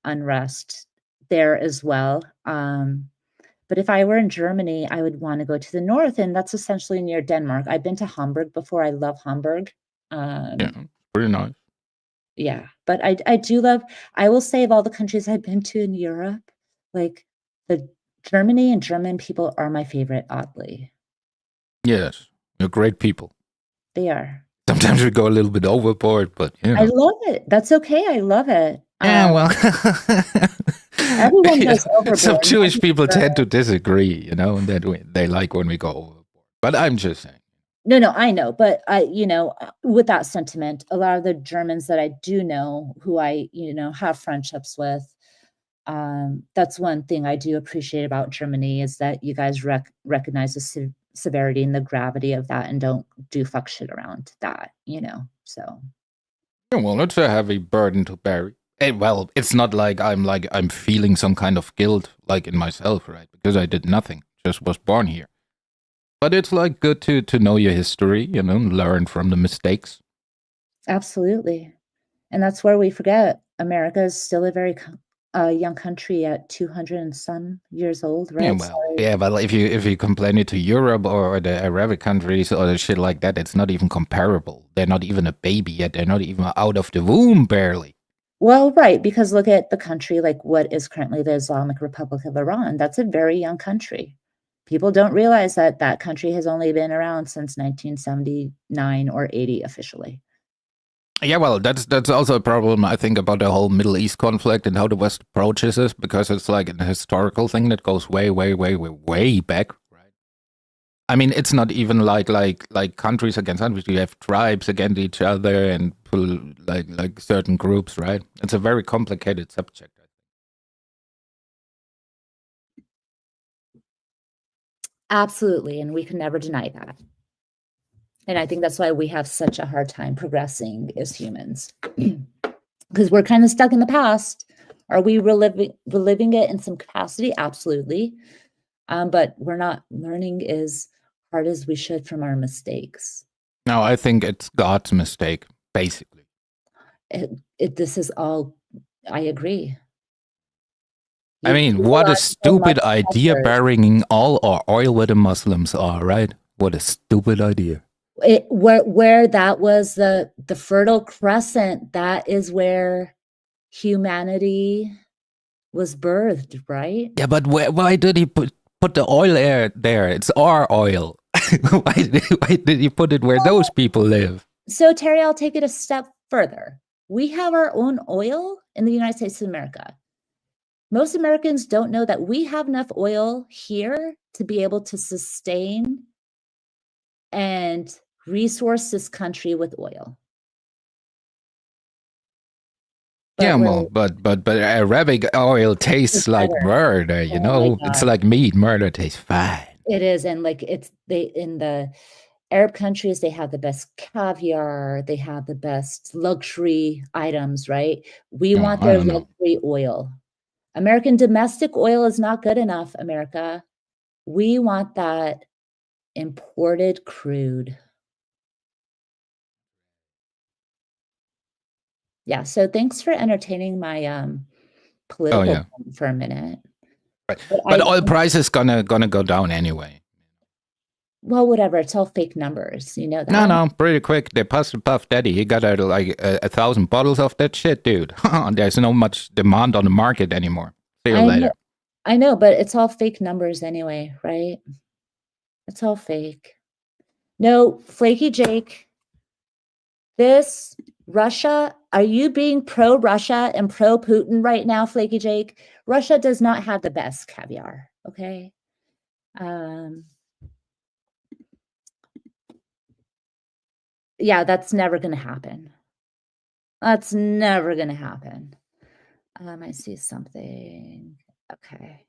A: unrest there as well. But if I were in Germany, I would want to go to the north, and that's essentially near Denmark. I've been to Hamburg before. I love Hamburg.
C: Yeah, pretty nice.
A: Yeah, but I do love. I will say of all the countries I've been to in Europe, like the Germany and German people are my favorite, oddly.
C: Yes, you're great people.
A: They are.
C: Sometimes we go a little bit overboard, but you know.
A: I love it. That's okay. I love it.
C: Yeah, well,
A: everyone goes overboard.
C: Some Jewish people tend to disagree, you know, and that they like when we go overboard. But I'm just saying.
A: No, I know. But with that sentiment, a lot of the Germans that I do know, who I, have friendships with, that's one thing I do appreciate about Germany is that you guys recognize the severity and the gravity of that and don't do fuck shit around that, so.
C: Yeah, well, it's a heavy burden to bear. Well, it's not like I'm feeling some kind of guilt like in myself, right? Because I did nothing, just was born here. But it's like good to know your history, learn from the mistakes.
A: Absolutely. And that's where we forget America is still a very young country at 200 and some years old, right?
C: Well, if you complain it to Europe or the Arabic countries or the shit like that, it's not even comparable. They're not even a baby yet. They're not even out of the womb, barely.
A: Well, right, because look at the country like what is currently the Islamic Republic of Iran. That's a very young country. People don't realize that that country has only been around since 1979 or 80 officially.
C: Yeah, well, that's also a problem, I think, about the whole Middle East conflict and how the West approaches this, because it's like a historical thing that goes way, way, way, way, way back, right? I mean, it's not even like countries against countries. You have tribes against each other and like certain groups, right? It's a very complicated subject.
A: Absolutely, and we can never deny that. And I think that's why we have such a hard time progressing as humans, because we're kind of stuck in the past. Are we reliving it in some capacity? Absolutely. But we're not learning as hard as we should from our mistakes.
C: No, I think it's God's mistake, basically.
A: This is all, I agree.
C: I mean, what a stupid idea burying all our oil where the Muslims are, right? What a stupid idea.
A: Where that was the Fertile Crescent, that is where humanity was birthed, right?
C: Yeah, but why did he put the oil there? It's our oil. why did he put it where those people live?
A: So, Terry, I'll take it a step further. We have our own oil in the United States of America. Most Americans don't know that we have enough oil here to be able to sustain and resource this country with oil.
C: But Arabic oil tastes like murder, you know? It's like meat. Murder tastes fine.
A: It is, and like in the Arab countries, they have the best caviar, they have the best luxury items, right? We want their luxury oil. American domestic oil is not good enough, America. We want that imported crude. Yeah, so thanks for entertaining my political for a minute.
C: Right. But oil price is gonna go down anyway.
A: Well, whatever. It's all fake numbers. You know that?
C: No, pretty quick. They passed Puff Daddy. He got like 1,000 bottles of that shit, dude. There's no much demand on the market anymore. See you later.
A: I know, but it's all fake numbers anyway, right? It's all fake. No, Flaky Jake. This Russia, are you being pro-Russia and pro-Putin right now, Flaky Jake? Russia does not have the best caviar, okay? Yeah, that's never going to happen. That's never going to happen. I see something. Okay.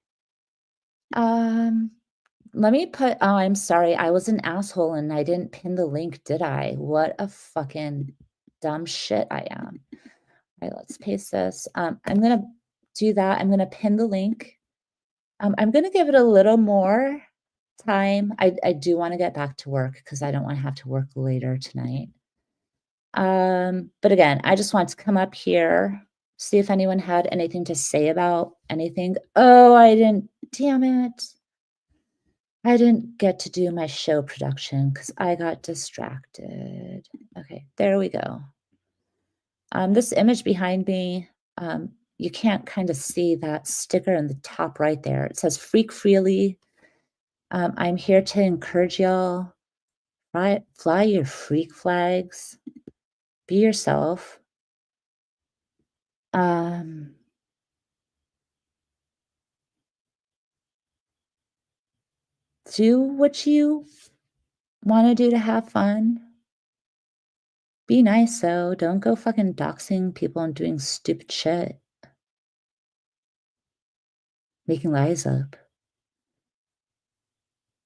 A: Let me put, oh, I'm sorry. I was an asshole and I didn't pin the link, did I? What a fucking dumb shit I am. All right, let's paste this. I'm going to do that. I'm going to pin the link. I'm going to give it a little more time. I do want to get back to work because I don't want to have to work later tonight. But again, I just want to come up here, see if anyone had anything to say about anything. Oh, I didn't, damn it. I didn't get to do my show production because I got distracted. Okay, there we go. This image behind me, you can't kind of see that sticker in the top right there. It says freak freely. I'm here to encourage y'all. Fly your freak flags. Be yourself. Do what you want to do to have fun. Be nice, though. Don't go fucking doxing people and doing stupid shit. Making lies up.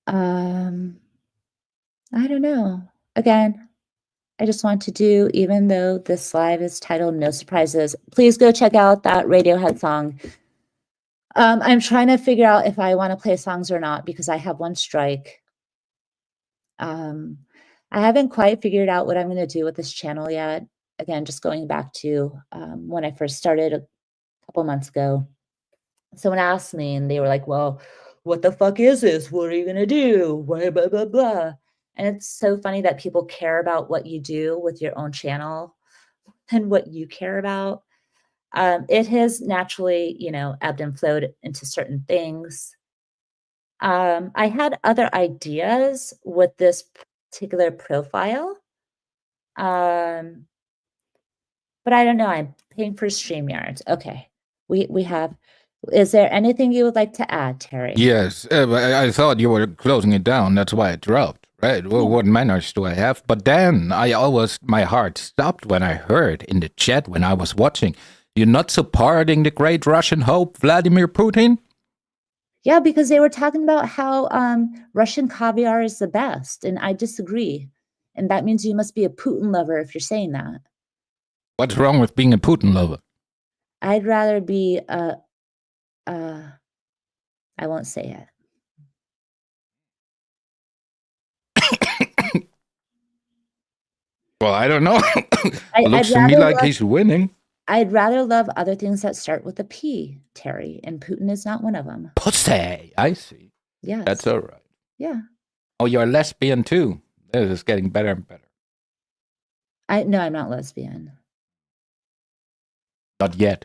A: I don't know. Again, I just want to do, even though this live is titled No Surprises, please go check out that Radiohead song. I'm trying to figure out if I want to play songs or not because I have one strike. I haven't quite figured out what I'm going to do with this channel yet. Again, just going back to when I first started a couple months ago. Someone asked me and they were like, well, what the fuck is this? What are you going to do? Blah, blah, blah, blah. And it's so funny that people care about what you do with your own channel and what you care about. It has naturally, ebbed and flowed into certain things. I had other ideas with this particular profile. But I don't know. I'm paying for StreamYard. Okay. We have. Is there anything you would like to add, Terry?
C: Yes. I thought you were closing it down. That's why it dropped. Right. Well, what manners do I have? But then my heart stopped when I heard in the chat when I was watching, you're not supporting the great Russian hope, Vladimir Putin?
A: Yeah, because they were talking about how Russian caviar is the best, and I disagree. And that means you must be a Putin lover if you're saying that.
C: What's wrong with being a Putin lover?
A: I'd rather be I won't say it.
C: Well, I don't know. It looks to me like he's winning.
A: I'd rather love other things that start with a P, Terry, and Putin is not one of them.
C: Pussy, I see.
A: Yes.
C: That's all right.
A: Yeah.
C: Oh, you're a lesbian too. This is getting better and better.
A: No, I'm not lesbian.
C: Not yet.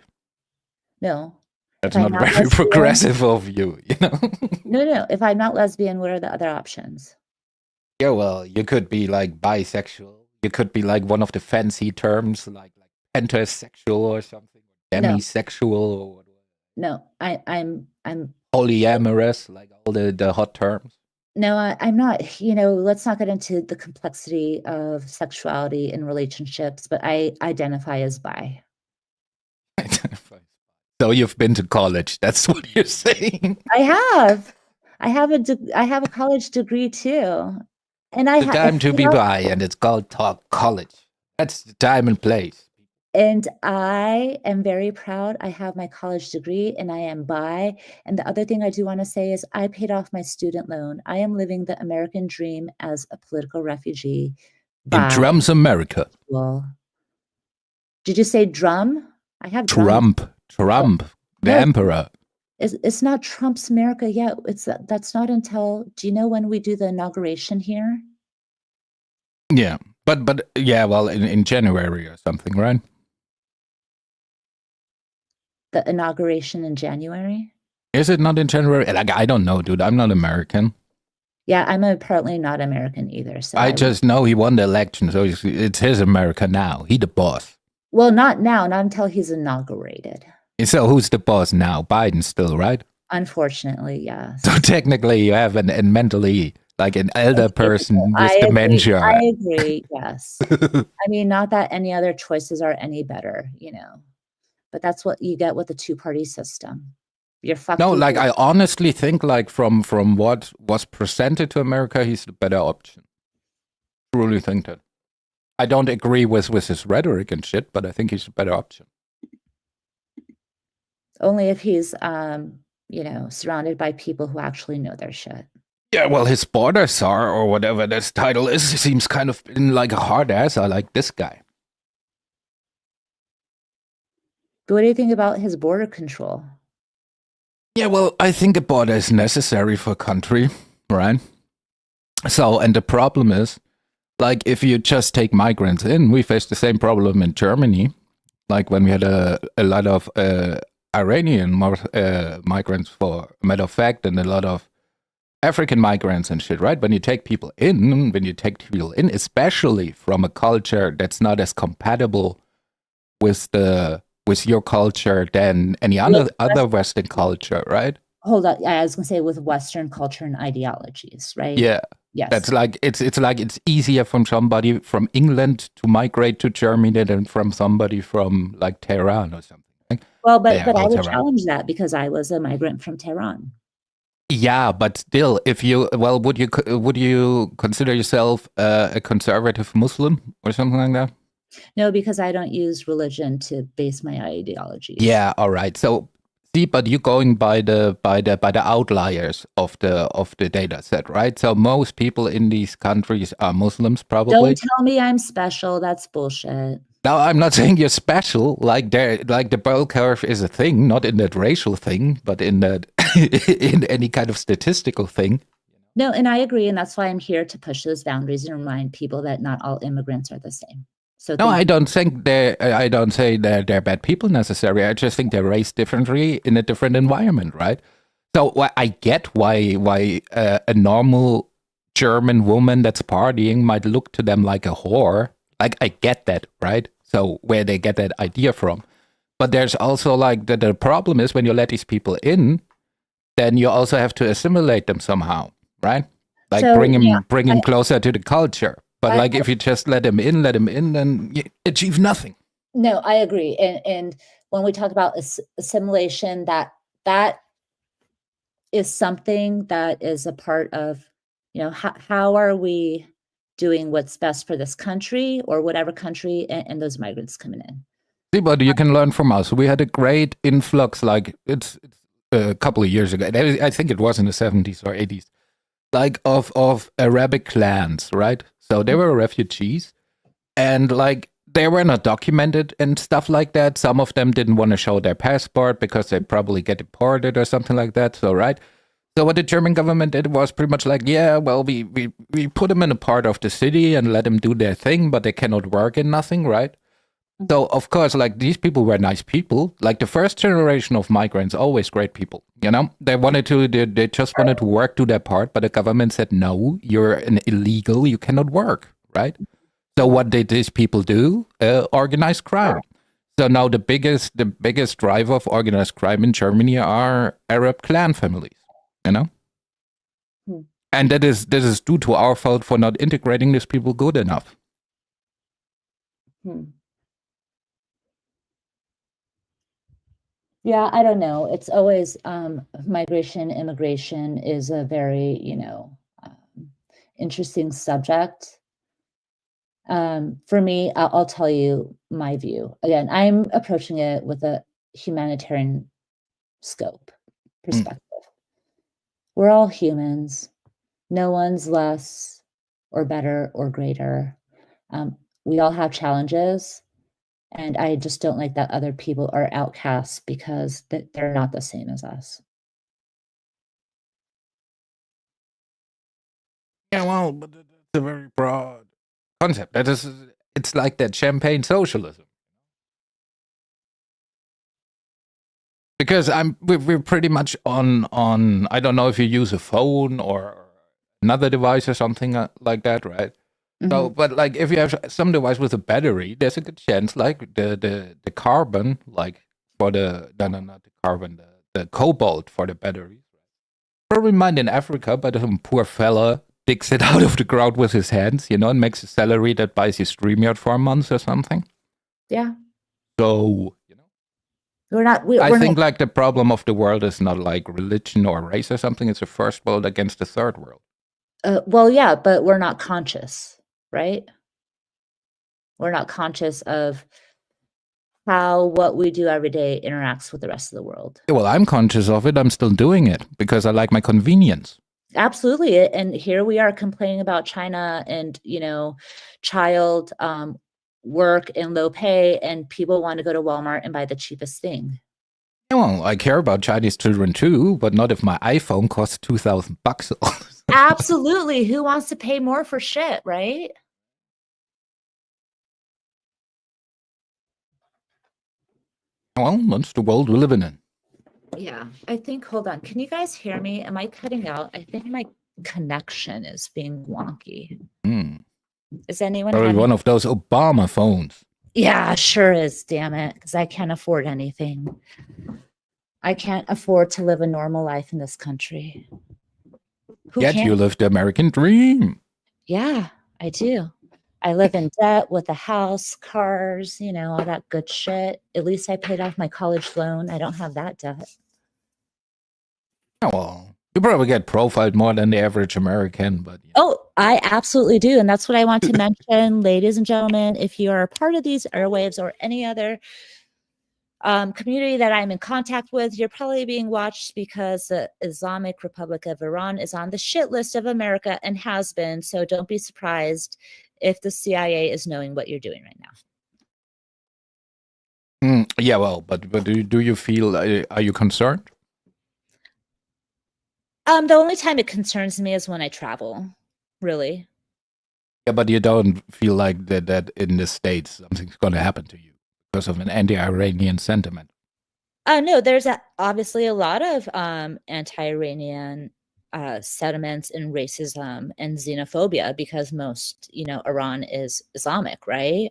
A: No.
C: That's not very lesbian, progressive of you,
A: No. If I'm not lesbian, what are the other options?
C: Yeah, well, you could be like bisexual. You could be like one of the fancy terms, like pentasexual or something, demisexual or whatever.
A: No, I'm
C: polyamorous, like all the hot terms.
A: No, I'm not. Let's not get into the complexity of sexuality in relationships, but I identify as bi.
C: So you've been to college. That's what you're saying.
A: I have. I have a college degree too, and I have
C: time to be bi, and it's called Talk College. That's the time and place.
A: And I am very proud. I have my college degree and I am bi. And the other thing I do want to say is I paid off my student loan. I am living the American dream as a political refugee.
C: In Trump's America.
A: Well, did you say drum? I have
C: Trump, the emperor.
A: It's not Trump's America yet. That's not until, do you know when we do the inauguration here?
C: Yeah, but yeah, well, in January or something, right?
A: The inauguration in January?
C: Is it not in January? Like, I don't know, dude. I'm not American.
A: Yeah, I'm apparently not American either. So
C: I just know he won the election, so it's his America now. He the boss.
A: Well, not now, not until he's inaugurated.
C: So who's the boss now? Biden still, right?
A: Unfortunately, yeah.
C: So technically you have an mentally, like an elder person with dementia.
A: I agree, yes. I mean, not that any other choices are any better, but that's what you get with the two-party system. You're fucked.
C: No, like I honestly think like from what was presented to America, he's the better option. I truly think that. I don't agree with his rhetoric and shit, but I think he's a better option.
A: Only if he's, surrounded by people who actually know their shit.
C: Yeah, well, his borders are, or whatever this title is, seems kind of like a hard ass. I like this guy.
A: But what do you think about his border control?
C: Yeah, well, I think a border is necessary for a country, right? So, and the problem is, like, if you just take migrants in, we face the same problem in Germany. Like when we had a lot of Iranian migrants, for a matter of fact, and a lot of African migrants and shit, right? When you take people in, especially from a culture that's not as compatible with your culture than any other Western culture, right?
A: Hold on, I was gonna say with Western culture and ideologies, right?
C: Yeah.
A: Yes.
C: That's like it's easier from somebody from England to migrate to Germany than from somebody from like Tehran or something. Right?
A: Well, but I would challenge that because I was a migrant from Tehran.
C: Yeah, but still, if you would you consider yourself a conservative Muslim or something like that?
A: No, because I don't use religion to base my ideologies.
C: Yeah, all right. So see, but you're going by the outliers of the data set, right? So most people in these countries are Muslims, probably.
A: Don't tell me I'm special. That's bullshit.
C: No, I'm not saying you're special. Like the bell curve is a thing, not in that racial thing, but in that in any kind of statistical thing.
A: No, and I agree, and that's why I'm here to push those boundaries and remind people that not all immigrants are the same. So
C: no, I don't think I don't say they're bad people necessarily. I just think they're raised differently in a different environment, right? So I get why a normal German woman that's partying might look to them like a whore. Like, I get that, right? So where they get that idea from. But there's also like the problem is when you let these people in, then you also have to assimilate them somehow, right? Like
A: So,
C: bring
A: yeah,
C: them closer to the culture. But like if you just let them in, then you achieve nothing.
A: No, I agree. And when we talk about assimilation, that is something that is a part of, how are we doing what's best for this country or whatever country and those migrants coming in.
C: See, but you can learn from us. We had a great influx, like it's a couple of years ago. I think it was in the 70s or 80s, like of Arabic clans, right? So they were refugees, and like they were not documented and stuff like that. Some of them didn't want to show their passport because they probably get deported or something like that. So right. So what the German government did was pretty much like, yeah, well, we put them in a part of the city and let them do their thing, but they cannot work in nothing, right? So, of course, like these people were nice people. Like the first generation of migrants, always great people. You know, they just wanted to work, do their part, but the government said, no, you're an illegal, you cannot work, right? So what did these people do? Organized crime. So now the biggest driver of organized crime in Germany are Arab clan families, you know? And this is due to our fault for not integrating these people good enough.
A: Yeah, I don't know. It's always migration, immigration is a very, interesting subject. For me, I'll tell you my view. Again, I'm approaching it with a humanitarian scope perspective. We're all humans. No one's less or better or greater. We all have challenges. And I just don't like that other people are outcasts because they're not the same as us.
C: Yeah, well, but that's a very broad concept. It's like that champagne socialism. Because we're pretty much on. I don't know if you use a phone or another device or something like that, right? So, but like if you have some device with a battery, there's a good chance like the carbon, like for not the carbon, the cobalt for the batteries. Probably mined in Africa, but some poor fella digs it out of the ground with his hands, and makes a salary that buys you StreamYard for a month or something.
A: Yeah.
C: So, I think like the problem of the world is not like religion or race or something. It's a first world against the third world.
A: Well, yeah, but we're not conscious, right? We're not conscious of how what we do every day interacts with the rest of the world.
C: Yeah, well, I'm conscious of it. I'm still doing it because I like my convenience.
A: Absolutely. And here we are complaining about China and, child work and low pay, and people want to go to Walmart and buy the cheapest thing.
C: Yeah, well, I care about Chinese children too, but not if my iPhone costs $2,000.
A: Absolutely. Who wants to pay more for shit, right?
C: Well, that's the world we're living in.
A: Yeah, I think, hold on. Can you guys hear me? Am I cutting out? I think my connection is being wonky. Is anyone
C: Probably
A: having...
C: one of those Obama phones.
A: Yeah, sure is, damn it, because I can't afford anything. I can't afford to live a normal life in this country.
C: Yet you live the American dream.
A: Yeah, I do. I live in debt with a house, cars, you know, all that good shit. At least I paid off my college loan. I don't have that debt.
C: Oh, well, you probably get profiled more than the average American, but... Yeah.
A: Oh, I absolutely do. And that's what I want to mention, ladies and gentlemen. If you are a part of these airwaves or any other community that I'm in contact with, you're probably being watched because the Islamic Republic of Iran is on the shit list of America and has been. So don't be surprised if the CIA is knowing what you're doing right
C: now. Yeah, well, but do you feel, are you concerned?
A: The only time it concerns me is when I travel, really. Yeah,
C: but you don't feel like that in the States something's going to happen to you because of an anti-Iranian sentiment?
A: No, there's obviously a lot of anti-Iranian sentiments and racism and xenophobia because most, you know, Iran is Islamic, right?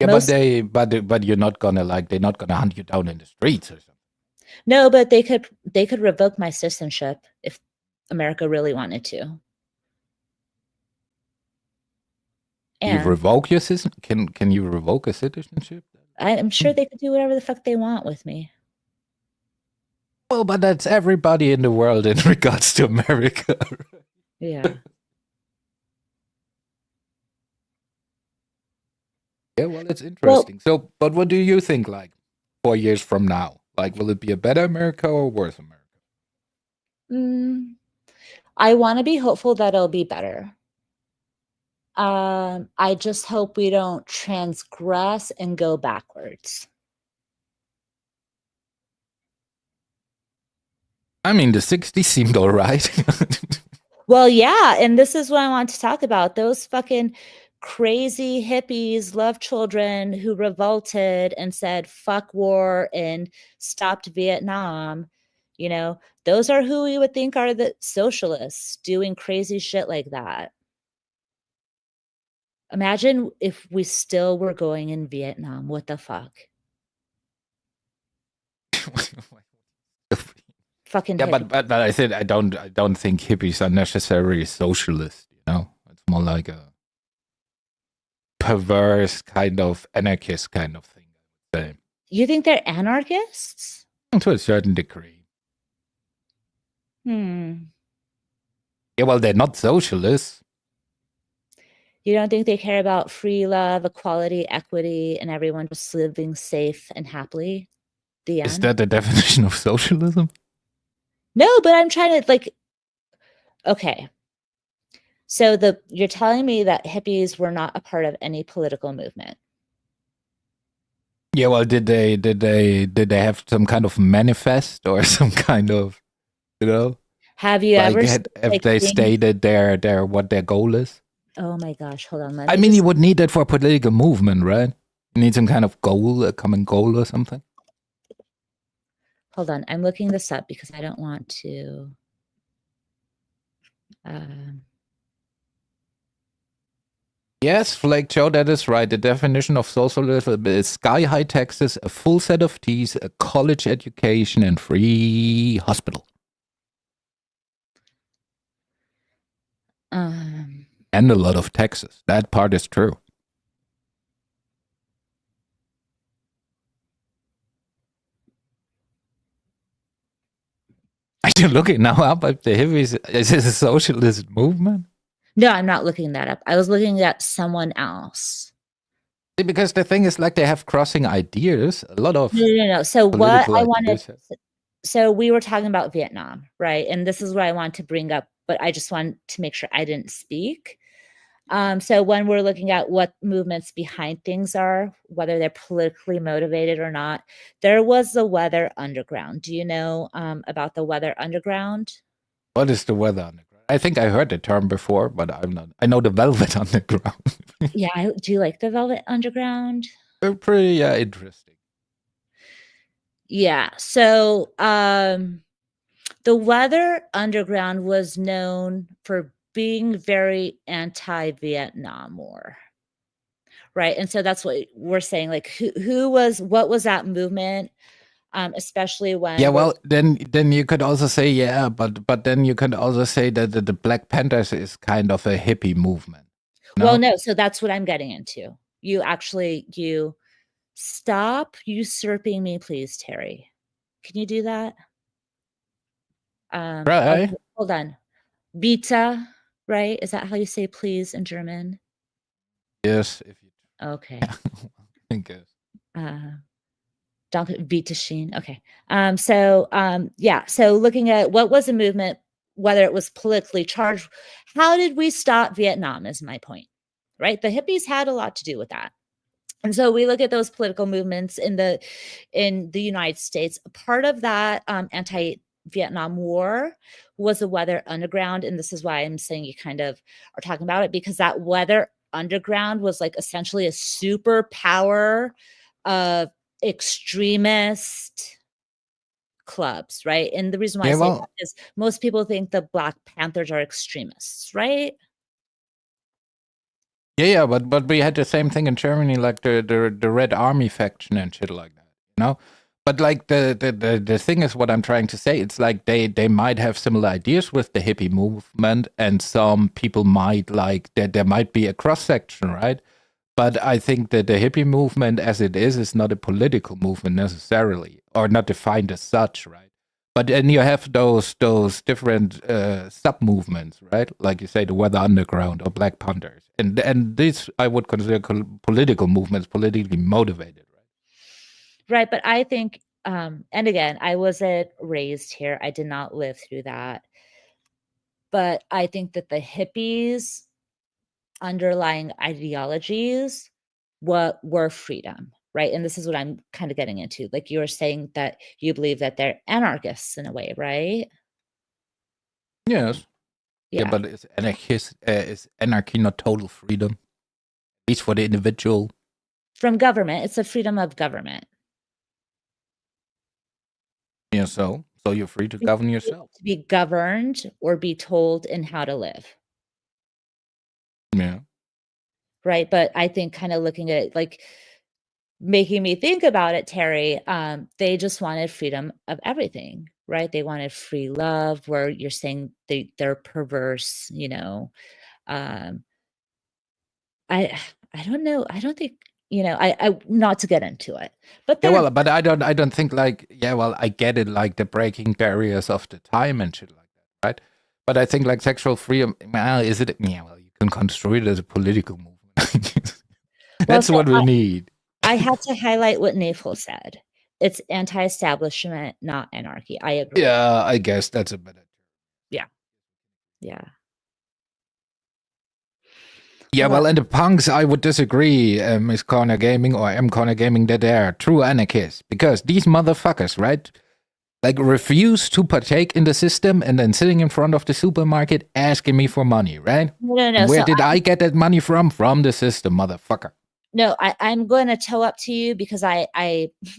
C: Yeah, but you're not gonna they're not gonna hunt you down in the streets or something.
A: No, but they could revoke my citizenship if America really wanted to.
C: And you revoke your citizenship? Can you revoke a citizenship?
A: I'm sure they could do whatever the fuck they want with me.
C: Well, but that's everybody in the world in regards to America.
A: Yeah.
C: Yeah, well, it's interesting. Well, so, but what do you think, like, 4 years from now? Like, will it be a better America or worse America?
A: I want to be hopeful that it'll be better. I just hope we don't transgress and go backwards.
C: I mean, the 60s seemed all right.
A: Well, yeah, and this is what I want to talk about. Those fucking crazy hippies, love children who revolted and said, fuck war and stopped Vietnam. You know, those are who we would think are the socialists doing crazy shit like that. Imagine if we still were going in Vietnam. What the fuck? Fucking
C: yeah, but I said I don't think hippies are necessarily socialist. You know, it's more like a perverse kind of anarchist kind of thing. I would say.
A: You think they're anarchists?
C: To a certain degree. Yeah, well, they're not socialists.
A: You don't think they care about free love, equality, equity, and everyone just living safe and happily? The end?
C: Is that the definition of socialism?
A: No, but I'm trying to, like, okay. So you're telling me that hippies were not a part of any political movement?
C: Yeah, well, did they have some kind of manifest or some kind of, you know?
A: Have you ever
C: have they stated their what their goal is?
A: Oh my gosh, hold on.
C: I mean, you would need that for a political movement, right? You need some kind of goal, a common goal or something.
A: Hold on, I'm looking this up because I don't want to.
C: Yes, Flake Joe, that is right. The definition of socialism is sky-high taxes, a full set of teas, a college education, and free hospital. And a lot of taxes. That part is true. Are you looking now up at the hippies? Is this a socialist movement?
A: No, I'm not looking that up. I was looking at someone else.
C: Because the thing is, like, they have crossing ideas. A lot of
A: no. So what I wanted. So we were talking about Vietnam, right? And this is what I want to bring up, but I just want to make sure I didn't speak. So when we're looking at what movements behind things are, whether they're politically motivated or not, there was the Weather Underground. Do you know about the Weather Underground?
C: What is the Weather Underground? I think I heard the term before, but I'm not. I know the Velvet Underground.
A: Yeah, do you like the Velvet Underground?
C: Pretty interesting.
A: Yeah. So the Weather Underground was known for being very anti-Vietnam War. Right. And so that's what we're saying. Like what was that movement? Especially when
C: Yeah, well, then you could also say, yeah, but then you could also say that the Black Panthers is kind of a hippie movement.
A: No? Well, no, so that's what I'm getting into. You stop usurping me, please, Terry. Can you do that?
C: Right.
A: Okay, hold on. Bitte, right? Is that how you say please in German?
C: Yes. If you
A: okay.
C: I guess.
A: Danke, bitte schön. Okay. So looking at what was a movement, whether it was politically charged, how did we stop Vietnam is my point, right? The hippies had a lot to do with that. And so we look at those political movements in the United States. Part of that anti-Vietnam War was the Weather Underground, and this is why I'm saying you kind of are talking about it, because that Weather Underground was like essentially a superpower of extremist clubs, right? And the reason why I say that is most people think the Black Panthers are extremists, right?
C: Yeah, but we had the same thing in Germany, like the Red Army faction and shit like that, you know. But like the thing is, what I'm trying to say, it's like they might have similar ideas with the hippie movement, and some people might like that there might be a cross section, right? But I think that the hippie movement, as it is not a political movement necessarily, or not defined as such, right? But then you have those different sub movements, right? Like you say, the Weather Underground or Black Panthers, and these I would consider political movements, politically motivated, right?
A: Right, but I think, and again, I wasn't raised here. I did not live through that, but I think that the hippies' underlying ideologies were freedom, right? And this is what I'm kind of getting into. Like you were saying that you believe that they're anarchists in a way, right?
C: Yes. Yeah, but is anarchy not total freedom? At least for the individual.
A: From government, it's a freedom of government.
C: Yeah, so you're free to govern yourself.
A: To be governed or be told in how to live.
C: Yeah.
A: Right. But I think kind of looking at it, like making me think about it, Terry, they just wanted freedom of everything, right? They wanted free love, where you're saying they're perverse, you know. I don't know. I don't think, you know, I not to get into it. But
C: yeah, well, but I don't think like, yeah, well, I get it, like the breaking barriers of the time and shit like that, right? But I think like sexual freedom, well, is it? Yeah, well, you can construe it as a political movement. That's what we need.
A: I have to highlight what Nafel said. It's anti-establishment, not anarchy. I agree.
C: Yeah, I guess that's a better.
A: Yeah. Yeah.
C: Yeah, well, in the punks, I would disagree, Miss Corner Gaming or M Corner Gaming, that they are true anarchists, because these motherfuckers, right, like refuse to partake in the system and then sitting in front of the supermarket asking me for money, right?
A: No.
C: Where did I get that money from? From the system, motherfucker.
A: No, I'm going to toe up to you, because I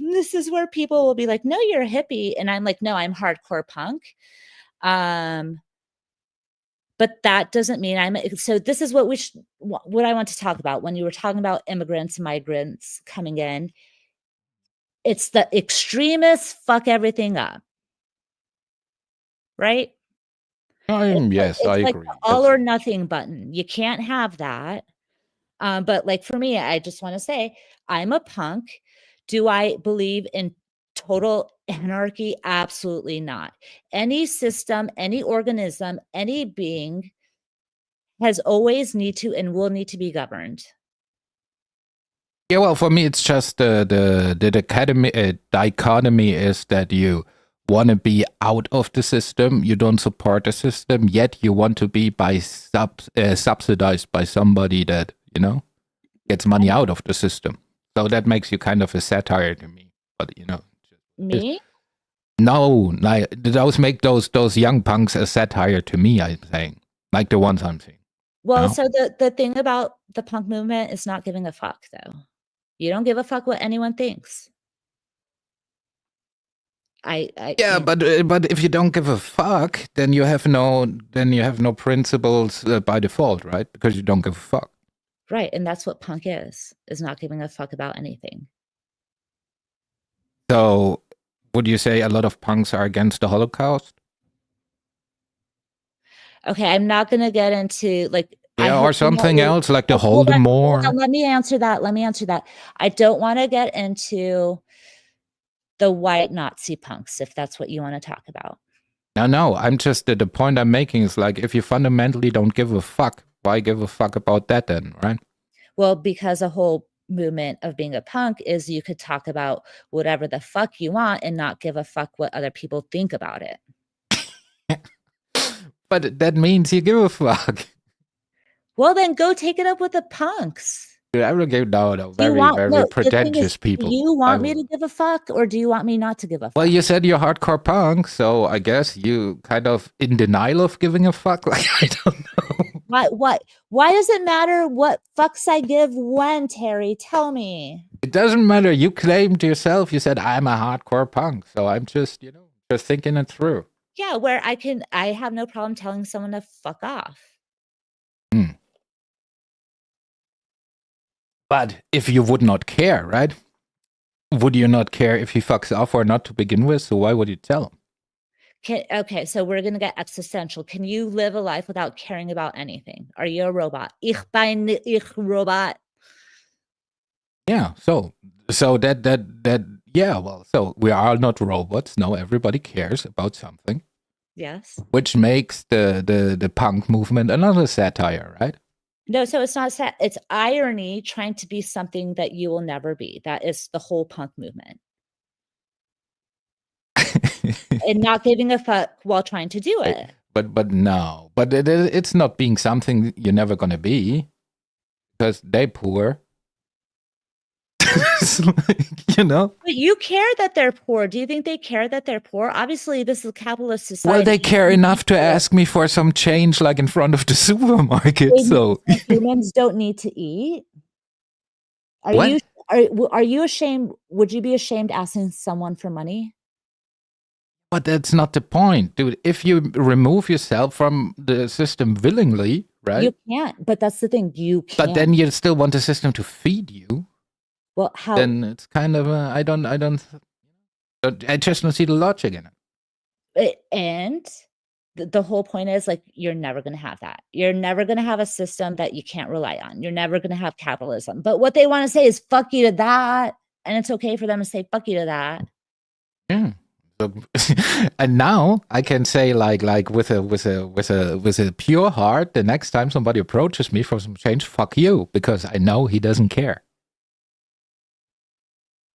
A: this is where people will be like, no, you're a hippie. And I'm like, no, I'm hardcore punk. But that doesn't mean so this is what I want to talk about when you were talking about immigrants, migrants coming in. It's the extremists fuck everything up. Right?
C: Yes, I
A: like
C: agree.
A: The all or nothing button. You can't have that. But like for me, I just want to say I'm a punk. Do I believe in total anarchy? Absolutely not. Any system, any organism, any being has always need to and will need to be governed.
C: Yeah, well, for me, it's just the dichotomy is that you want to be out of the system, you don't support the system, yet you want to be subsidized by somebody that, you know, gets money out of the system. So that makes you kind of a satire to me. But, you know.
A: Me?
C: No, like, those make those young punks a satire to me, I'm saying. Like the ones I'm seeing.
A: Well, so the thing about the punk movement is not giving a fuck, though. You don't give a fuck what anyone thinks.
C: But if you don't give a fuck, then you have no principles by default, right? Because you don't give a fuck.
A: Right, and that's what punk is not giving a fuck about anything.
C: So, would you say a lot of punks are against the Holocaust?
A: Okay, I'm not going to get into like
C: or something else like the Holodomor.
A: Let me answer that. I don't want to get into the white Nazi punks, if that's what you want to talk about.
C: No, I'm just, the point I'm making is like, if you fundamentally don't give a fuck, why give a fuck about that then, right?
A: Well, because a whole movement of being a punk is you could talk about whatever the fuck you want and not give a fuck what other people think about it.
C: But that means you give a fuck.
A: Well, then go take it up with the punks.
C: I will give very pretentious people.
A: Do you want me to give a fuck, or do you want me not to give a fuck?
C: Well, you said you're hardcore punk, so I guess you kind of in denial of giving a fuck. Like, I don't know.
A: Why does it matter what fucks I give when, Terry? Tell me.
C: It doesn't matter. You claimed yourself. You said I'm a hardcore punk, so I'm just thinking it through.
A: Yeah, where I have no problem telling someone to fuck off.
C: But if you would not care, right? Would you not care if he fucks off or not to begin with? So why would you tell him?
A: Okay, so we're going to get existential. Can you live a life without caring about anything? Are you a robot? Ich bin ich robot.
C: Yeah, so so we are not robots. No, everybody cares about something.
A: Yes.
C: Which makes the punk movement another satire, right?
A: No, so it's not sad. It's irony trying to be something that you will never be. That is the whole punk movement. And not giving a fuck while trying to do it.
C: But no. But it's not being something you're never going to be. Because they're poor. But
A: you care that they're poor. Do you think they care that they're poor? Obviously, this is a capitalist society.
C: Well, they care enough to ask me for some change, like in front of the supermarket. So
A: humans don't need to eat. Are you ashamed? Would you be ashamed asking someone for money?
C: But that's not the point, dude. If you remove yourself from the system willingly, right?
A: You can't. But that's the thing. You can't.
C: But then you still want the system to feed you.
A: Well, how?
C: Then it's kind of I just don't see the logic in
A: it. And the whole point is like you're never going to have that. You're never going to have a system that you can't rely on. You're never going to have capitalism. But what they want to say is fuck you to that, and it's okay for them to say fuck you to that.
C: Yeah. And now I can say like with a pure heart, the next time somebody approaches me for some change, fuck you, because I know he doesn't care.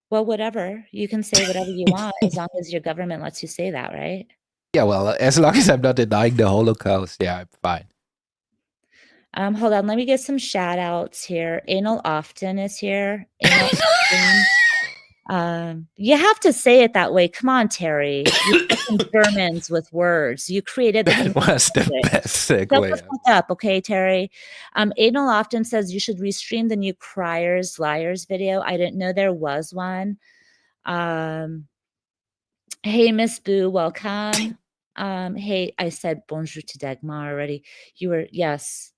A: Well, whatever. You can say whatever you want as long as your government lets you say that, right?
C: Yeah, well, as long as I'm not denying the Holocaust, yeah, I'm fine.
A: Hold on, let me get some shout outs here. Anal Often is here. Anal Often. You have to say it that way. Come on, Terry. You fucking Germans with words. You created
C: that was the best segue.
A: Shut the fuck up, okay, Terry? Anal Often says you should restream the new Criers Liars video. I didn't know there was one. Hey, Miss Boo, welcome. Hey, I said bonjour to Dagmar already. You were, yes.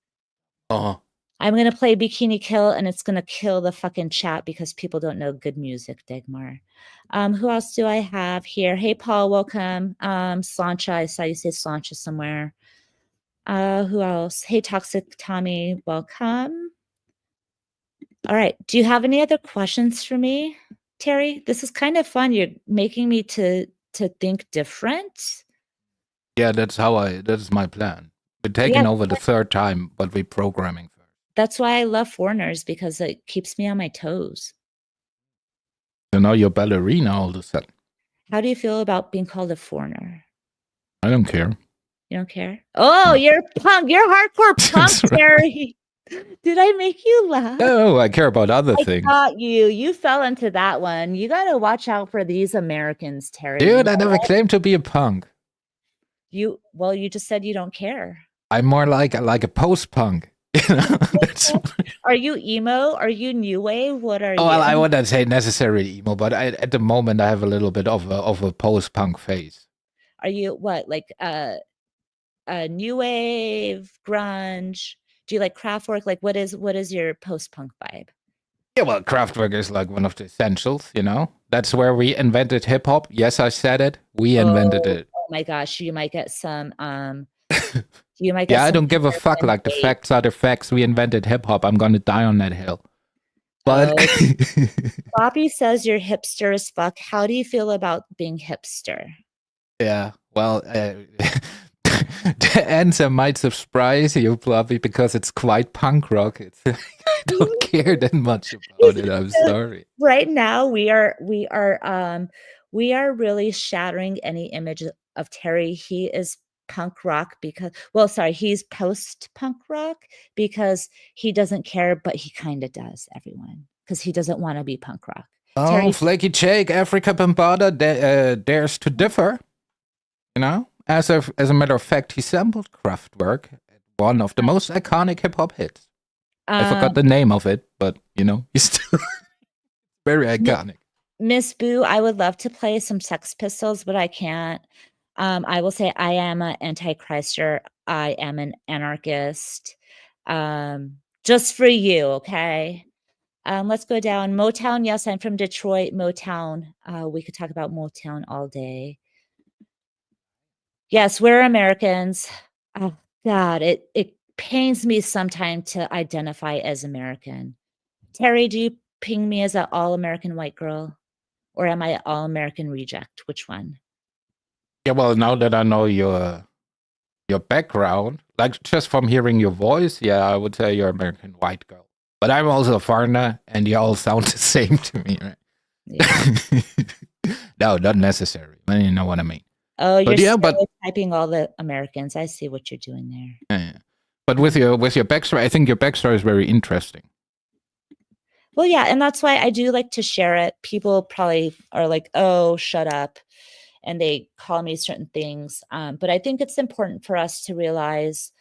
A: I'm going to play Bikini Kill, and it's going to kill the fucking chat because people don't know good music, Dagmar. Who else do I have here? Hey, Paul, welcome. Slancha, I saw you say Slancha somewhere. Who else? Hey, Toxic Tommy, welcome. All right. Do you have any other questions for me, Terry? This is kind of fun. You're making me to think different.
C: Yeah, that's my plan. We're taking over the third time, but we're programming first.
A: That's why I love foreigners, because it keeps me on my toes.
C: So now you're ballerina all of a sudden.
A: How do you feel about being called a foreigner?
C: I don't care.
A: You don't care? Oh, you're punk. You're hardcore punk, Terry. Did I make you laugh?
C: No, I care about other things.
A: I got you. You fell into that one. You got to watch out for these Americans, Terry.
C: Dude, I never claimed to be a punk.
A: You just said you don't care.
C: I'm more like a post-punk. You know, that's.
A: Are you emo? Are you new wave? What are you?
C: Well, I wouldn't say necessarily emo, but at the moment I have a little bit of a post-punk phase.
A: Are you what, like new wave, grunge? Do you like Kraftwerk? Like, what is your post-punk vibe?
C: Yeah, well, Kraftwerk is like one of the essentials, you know? That's where we invented hip hop. Yes, I said it. We invented it.
A: Oh my gosh, you might get some you might get
C: Yeah, I
A: some
C: don't give a fuck. Like, the facts are the facts. We invented hip hop. I'm gonna die on that hill. But
A: Bobby says you're hipster as fuck. How do you feel about being hipster?
C: Yeah, well, the answer might surprise you, probably, because it's quite punk rock. I don't care that much about it. I'm sorry.
A: Right now, we are really shattering any image of Terry. He is punk rock because, he's post-punk rock because he doesn't care, but he kind of does, everyone, because he doesn't want to be punk rock.
C: Oh,
A: Terry,
C: Flaky Jake, Africa Bambaataa dares to differ. You know, as a matter of fact, he sampled Kraftwerk, one of the most iconic hip hop hits. I forgot the name of it, but you know, he's still very iconic.
A: Miss Boo, I would love to play some Sex Pistols, but I can't. I will say I am an anti-Christer. I am an anarchist. Just for you, okay? Let's go down. Motown. Yes, I'm from Detroit. Motown. We could talk about Motown all day. Yes, we're Americans. Oh, God, it pains me sometimes to identify as American. Terry, do you ping me as an all-American white girl? Or am I an all-American reject? Which one?
C: Yeah, well, now that I know your background, like just from hearing your voice, yeah, I would say you're American white girl. But I'm also a foreigner, and you all sound the same to me, right? Yeah. No, not necessary. But you know what I mean.
A: Oh, you're stereotyping all the Americans. I see what you're doing there.
C: Yeah. But with your backstory, I think your backstory is very interesting.
A: Well, yeah, and that's why I do like to share it. People probably are like, "Oh, shut up," and they call me certain things. But I think it's important for us to realize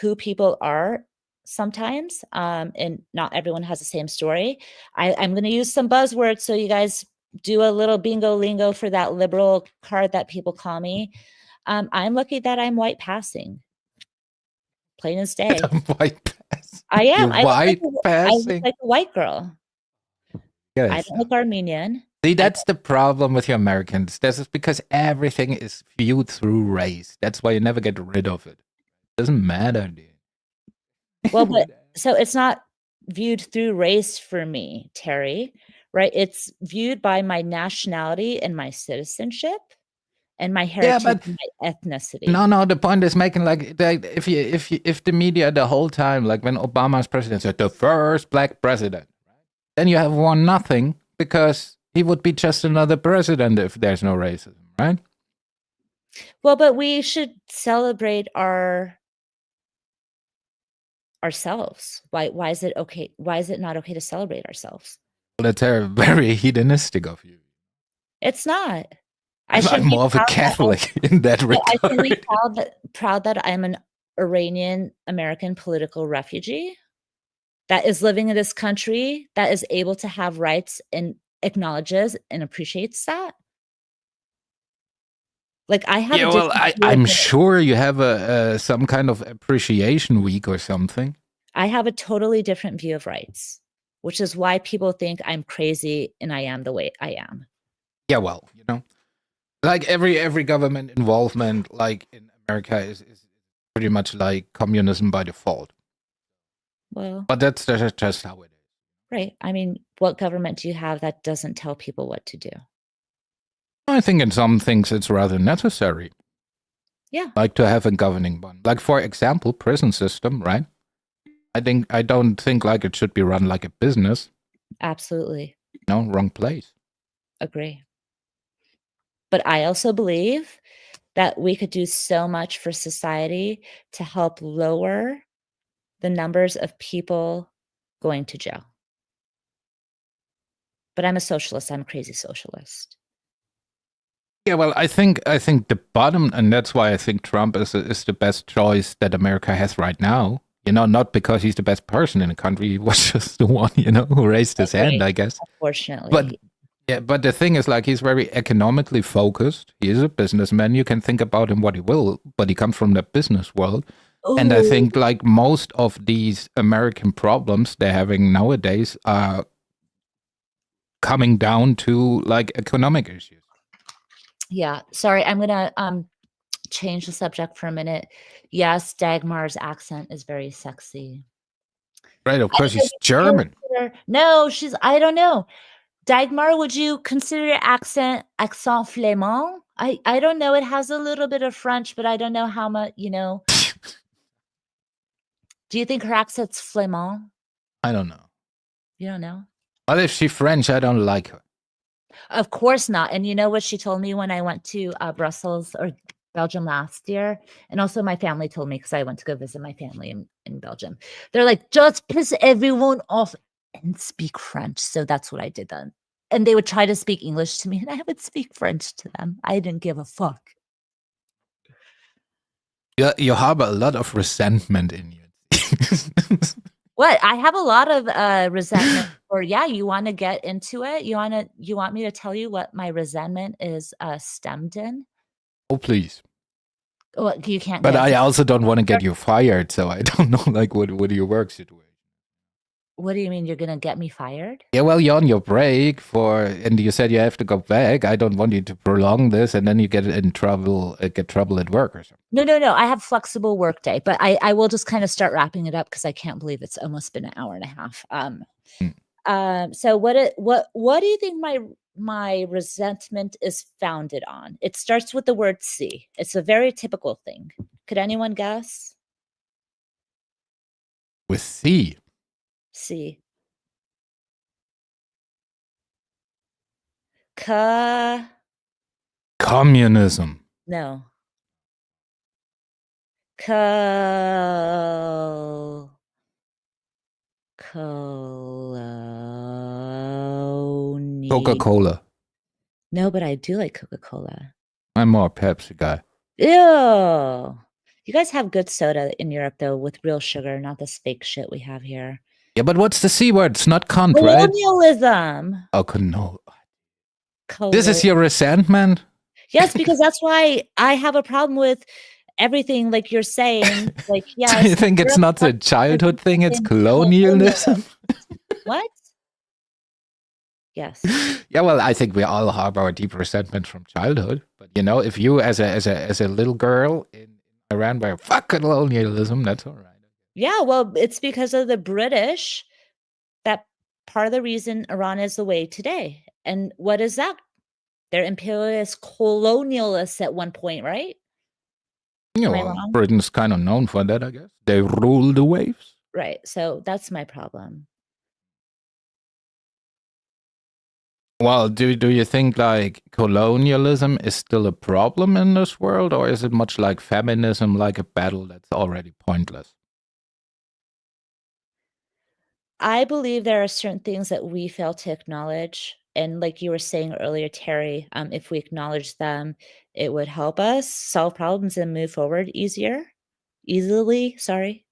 A: who people are sometimes, and not everyone has the same story. I'm going to use some buzzwords so you guys do a little bingo lingo for that liberal card that people call me. I'm lucky that I'm white passing. Plain as day.
C: White passing.
A: I am. I
C: look
A: like a white girl.
C: Yes.
A: I don't look Armenian.
C: See, that's the problem with you Americans. This is because everything is viewed through race. That's why you never get rid of it. It doesn't matter, dude.
A: Well, but so it's not viewed through race for me, Terry, right? It's viewed by my nationality and my citizenship and my heritage and my ethnicity.
C: No, the point is making like if the media the whole time, like when Obama's president said the first black president, then you have won nothing because he would be just another president if there's no racism, right?
A: Well, but we should celebrate ourselves. Why is it okay? Why is it not okay to celebrate ourselves?
C: Well, that's very hedonistic of you.
A: It's not.
C: I'm more of a Catholic in that regard.
A: I should be proud that I'm an Iranian American political refugee that is living in this country, that is able to have rights and acknowledges and appreciates that. Like I have.
C: Yeah, well, I'm sure you have some kind of appreciation week or something.
A: I have a totally different view of rights, which is why people think I'm crazy and I am the way I am.
C: Yeah, well, you know, like every government involvement, like in America, is pretty much like communism by default.
A: Well,
C: but that's just how it is.
A: Right. I mean, what government do you have that doesn't tell people what to do?
C: I think in some things it's rather necessary.
A: Yeah.
C: Like to have a governing one. Like, for example, prison system, right? I don't think like it should be run like a business.
A: Absolutely.
C: No, wrong place.
A: Agree. But I also believe that we could do so much for society to help lower the numbers of people going to jail. But I'm a socialist. I'm a crazy socialist.
C: Yeah, well, I think the bottom, and that's why I think Trump is the best choice that America has right now. You know, not because he's the best person in the country. He was just the one, you know, who raised his hand, I guess.
A: Unfortunately.
C: But yeah, but the thing is, like, he's very economically focused. He is a businessman. You can think about him what he will, but he comes from the business world. Ooh. And I think, like, most of these American problems they're having nowadays are coming down to, like, economic issues.
A: Yeah. Sorry, I'm gonna change the subject for a minute. Yes, Dagmar's accent is very sexy.
C: Right, of course, she's German.
A: No, I don't know. Dagmar, would you consider your accent flamand? I don't know. It has a little bit of French, but I don't know how much, you know. Do you think her accent's flamand?
C: I don't know.
A: You don't know?
C: Well, if she's French, I don't like her.
A: Of course not. And you know what she told me when I went to Brussels or Belgium last year? And also my family told me, because I went to go visit my family in Belgium. They're like, just piss everyone off and speak French. So that's what I did then. And they would try to speak English to me, and I would speak French to them. I didn't give a fuck.
C: You harbor a lot of resentment in you.
A: What? I have a lot of resentment. Or yeah, you want to get into it? You want me to tell you what my resentment is stemmed in?
C: Oh, please.
A: Well, you can't.
C: But I also don't want to get you fired, so I don't know, like, what your work situation.
A: What do you mean you're gonna get me fired?
C: Yeah, well, you're on your break and you said you have to go back. I don't want you to prolong this, and then you get in trouble, get trouble at work or something.
A: No. I have flexible work day, but I will just kind of start wrapping it up because I can't believe it's almost been an hour and a half. So what do you think my resentment is founded on? It starts with the word "C." It's a very typical thing. Could anyone guess?
C: With C.
A: C.
C: Communism.
A: No.
C: Coca-Cola.
A: No, but I do like Coca-Cola.
C: I'm more a Pepsi guy.
A: Ew. You guys have good soda in Europe, though, with real sugar, not this fake shit we have here.
C: Yeah, but what's the C word? It's not cunt,
A: colonialism.
C: Right? Oh, no. This is your resentment?
A: Yes, because that's why I have a problem with everything, like you're saying. Like, yes.
C: Do you think it's not a childhood thing? It's colonialism?
A: What? Yes.
C: Yeah, well, I think we all harbor a deep resentment from childhood. But, you know, if you as a little girl in Iran were fuck colonialism, that's all right.
A: Yeah, well, it's because of the British. That part of the reason Iran is the way today. And what is that? They're imperialist colonialists at one point, right?
C: Yeah, well, Britain's kind of known for that, I guess. They rule the waves.
A: Right. So that's my problem.
C: Well, do you think, like, colonialism is still a problem in this world, or is it much like feminism, like a battle that's already pointless?
A: I believe there are certain things that we fail to acknowledge. And like you were saying earlier, Terry, if we acknowledge them, it would help us solve problems and move forward easily. Sorry.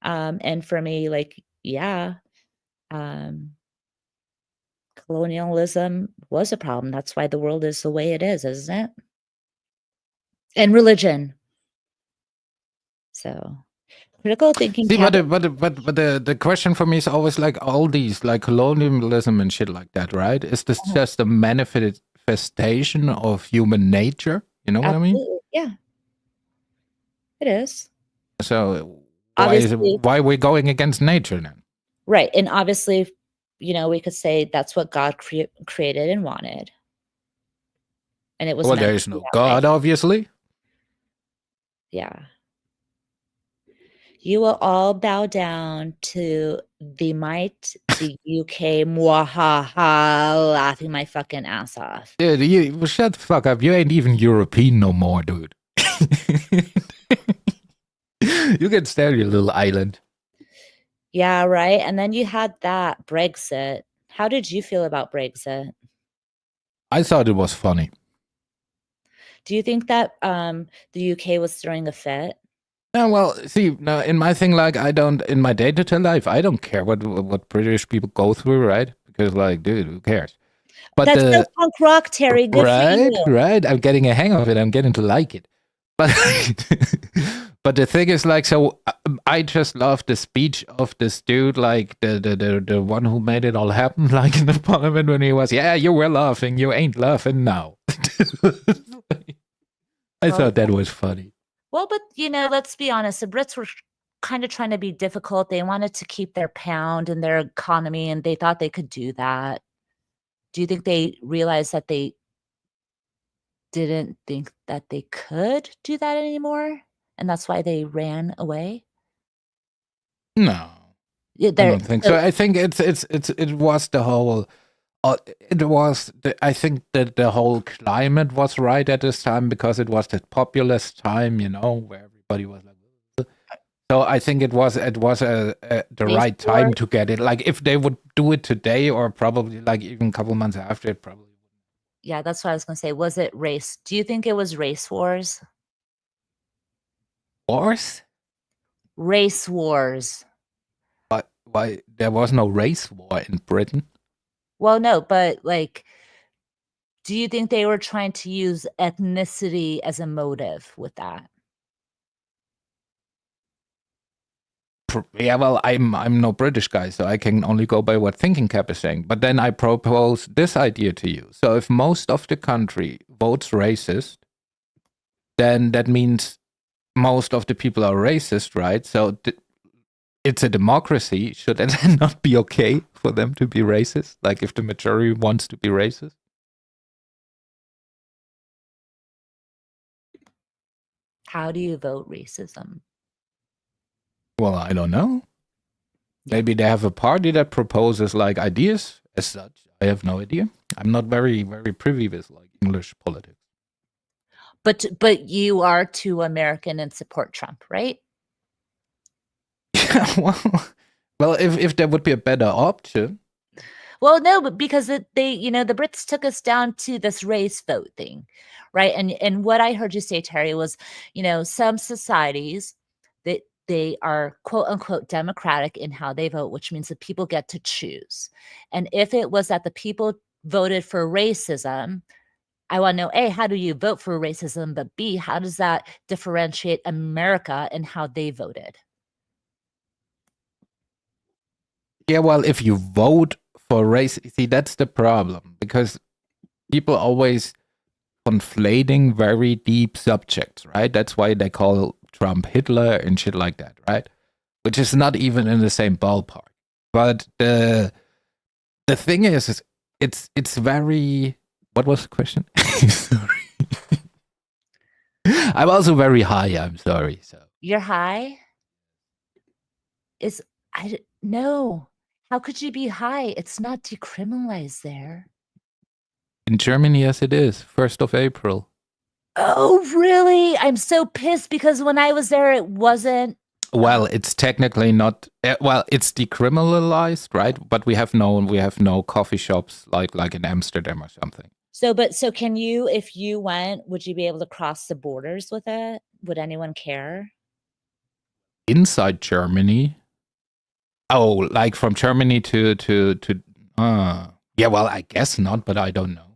A: And for me, like, yeah, colonialism was a problem. That's why the world is the way it is, isn't it? And religion. So critical thinking.
C: See, but the question for me is always, like, all these, like, colonialism and shit like that, right? Is this just a manifestation of human nature? You know what I mean?
A: Yeah, it is.
C: So why we're going against nature then?
A: Right, and obviously, you know, we could say that's what God created and wanted, and it was.
C: Well, there is no God, obviously.
A: Yeah. You will all bow down to the might, the UK, mwahaha, laughing my fucking ass off.
C: Dude, you shut the fuck up. You ain't even European no more, dude. You can stay on your little island.
A: Yeah, right. And then you had that Brexit. How did you feel about Brexit?
C: I thought it was funny.
A: Do you think that the UK was throwing a fit?
C: No, well, see, no, in my thing, like, in my day-to-day life, I don't care what British people go through, right? Because, like, dude, who cares? But
A: That's so punk rock, Terry. Good for you.
C: Right. I'm getting a hang of it. I'm getting to like it. But but the thing is, like, so I just love the speech of this dude, like the one who made it all happen, like in the parliament when he was, yeah, you were laughing, you ain't laughing now. I thought that was funny.
A: Well, but let's be honest. The Brits were kind of trying to be difficult. They wanted to keep their pound and their economy, and they thought they could do that. Do you think they realized that they didn't think that they could do that anymore, and that's why they ran away?
C: No, I don't think so. I think it was the whole. I think that the whole climate was right at this time because it was the populist time, where everybody was like. So I think it was the right time to get it. Like if they would do it today, or probably like even a couple months after, it probably.
A: Yeah, that's what I was going to say. Was it race? Do you think it was race wars?
C: Wars?
A: Race wars.
C: But why there was no race war in Britain?
A: Well, no, but like, do you think they were trying to use ethnicity as a motive with that?
C: Yeah, well, I'm no British guy, so I can only go by what Thinking Cap is saying. But then I propose this idea to you. So if most of the country votes racist, then that means most of the people are racist, right? So it's a democracy. Should it then not be okay for them to be racist? Like if the majority wants to be racist?
A: How do you vote racism?
C: Well, I don't know. Maybe they have a party that proposes like ideas as such. I have no idea. I'm not very, very privy with like English politics.
A: But you are too American and support Trump, right?
C: Yeah, well, if there would be a better option.
A: Well, no, but because the Brits took us down to this race vote thing, right? And what I heard you say, Terry, was, some societies that they are quote unquote democratic in how they vote, which means that people get to choose. And if it was that the people voted for racism, I want to know, A, how do you vote for racism? But B, how does that differentiate America and how they voted?
C: Yeah, well, if you vote for race, see, that's the problem, because people always conflating very deep subjects, right? That's why they call Trump Hitler and shit like that, right? Which is not even in the same ballpark. But the thing is it's very. What was the question? Sorry. I'm also very high. I'm sorry. So
A: you're high. No. How could you be high? It's not decriminalized there.
C: In Germany, yes, it is. 1st of April.
A: Oh, really? I'm so pissed because when I was there, it wasn't.
C: Well, it's technically not. Well, it's decriminalized, right? But we have no coffee shops like in Amsterdam or something.
A: So can you, if you went, would you be able to cross the borders with it? Would anyone care?
C: Inside Germany? Oh, like from Germany to yeah, well, I guess not, but I don't know.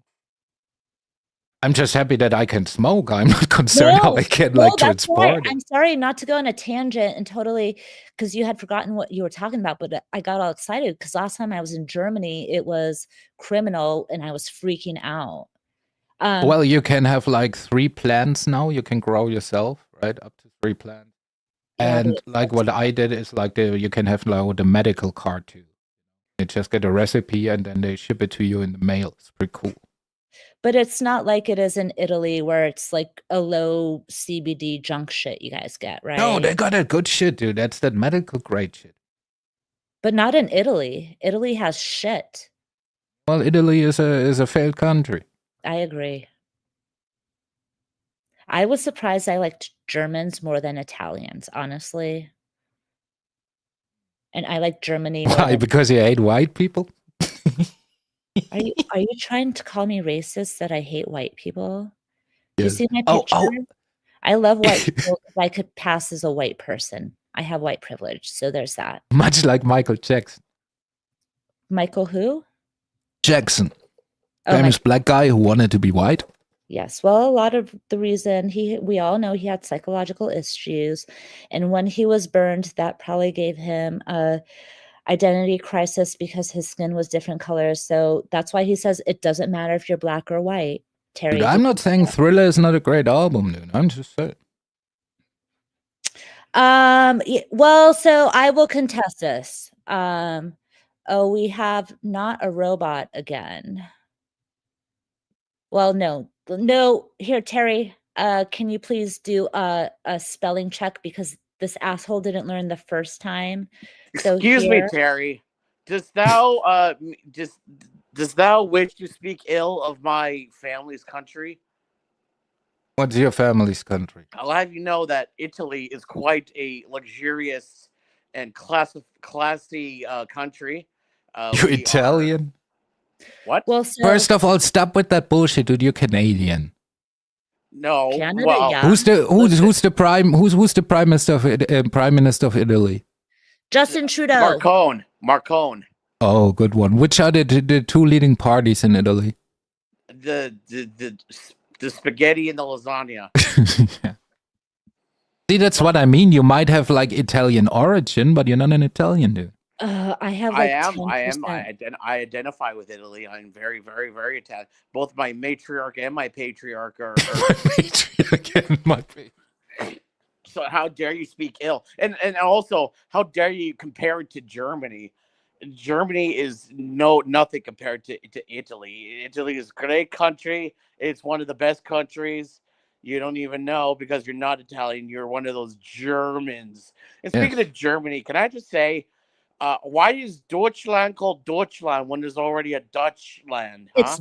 C: I'm just happy that I can smoke. I'm not concerned how I can transport it.
A: I'm sorry not to go on a tangent and totally, because you had forgotten what you were talking about, but I got all excited because last time I was in Germany, it was criminal and I was freaking out.
C: Well, you can have like 3 plants now. You can grow yourself, right? Up to 3 plants. Yeah, and like what I did is like you can have like the medical card too. You just get a recipe and then they ship it to you in the mail. It's pretty cool.
A: But it's not like it is in Italy where it's like a low CBD junk shit you guys get, right?
C: No, they got that good shit, dude. That's that medical grade shit.
A: But not in Italy. Italy has shit.
C: Well, Italy is a failed country.
A: I agree. I was surprised I liked Germans more than Italians, honestly. And I like Germany.
C: Why? Because you hate white people?
A: Are you trying to call me racist that I hate white people? Do you see my picture? I love white people because I could pass as a white person. I have white privilege, so there's that.
C: Much like Michael Jackson.
A: Michael who?
C: Jackson.
A: Oh,
C: Famous black guy who wanted to be white.
A: Yes. Well, a lot of the reason we all know he had psychological issues. And when he was burned, that probably gave him a identity crisis because his skin was different colors. So that's why he says it doesn't matter if you're black or white. Terry,
C: Dude, I'm not saying Thriller is not a great album, dude. I'm just saying.
A: Well, so I will contest this. We have not a robot again. Well, no. Here, Terry, can you please do a spelling check because this asshole didn't learn the first time. So
D: excuse me, Terry. Does thou wish to speak ill of my family's country?
C: What's your family's country?
D: I'll have you know that Italy is quite a luxurious and classy country.
C: You're Italian?
D: What?
A: Well,
C: first of all, stop with that bullshit, dude. You're Canadian.
D: No.
A: Canada,
D: well,
A: yeah.
C: Who's the prime minister of Italy?
A: Justin Trudeau.
D: Marcone.
C: Oh, good one. Which are the two leading parties in Italy?
D: The spaghetti and the lasagna.
C: Yeah. See, that's what I mean. You might have like Italian origin, but you're not an Italian, dude.
A: I have.
D: I
A: Like
D: am.
A: 10%.
D: I identify with Italy. I'm very, very, very Italian. Both my matriarch and my patriarch are.
C: Matriarch and my patriarch.
D: So how dare you speak ill? And also, how dare you compare it to Germany? Germany is nothing compared to Italy. Italy is a great country. It's one of the best countries. You don't even know because you're not Italian. You're one of those Germans. And speaking of Germany, can I just say, why is Deutschland called Deutschland when there's already a Dutch land? Huh?
A: It's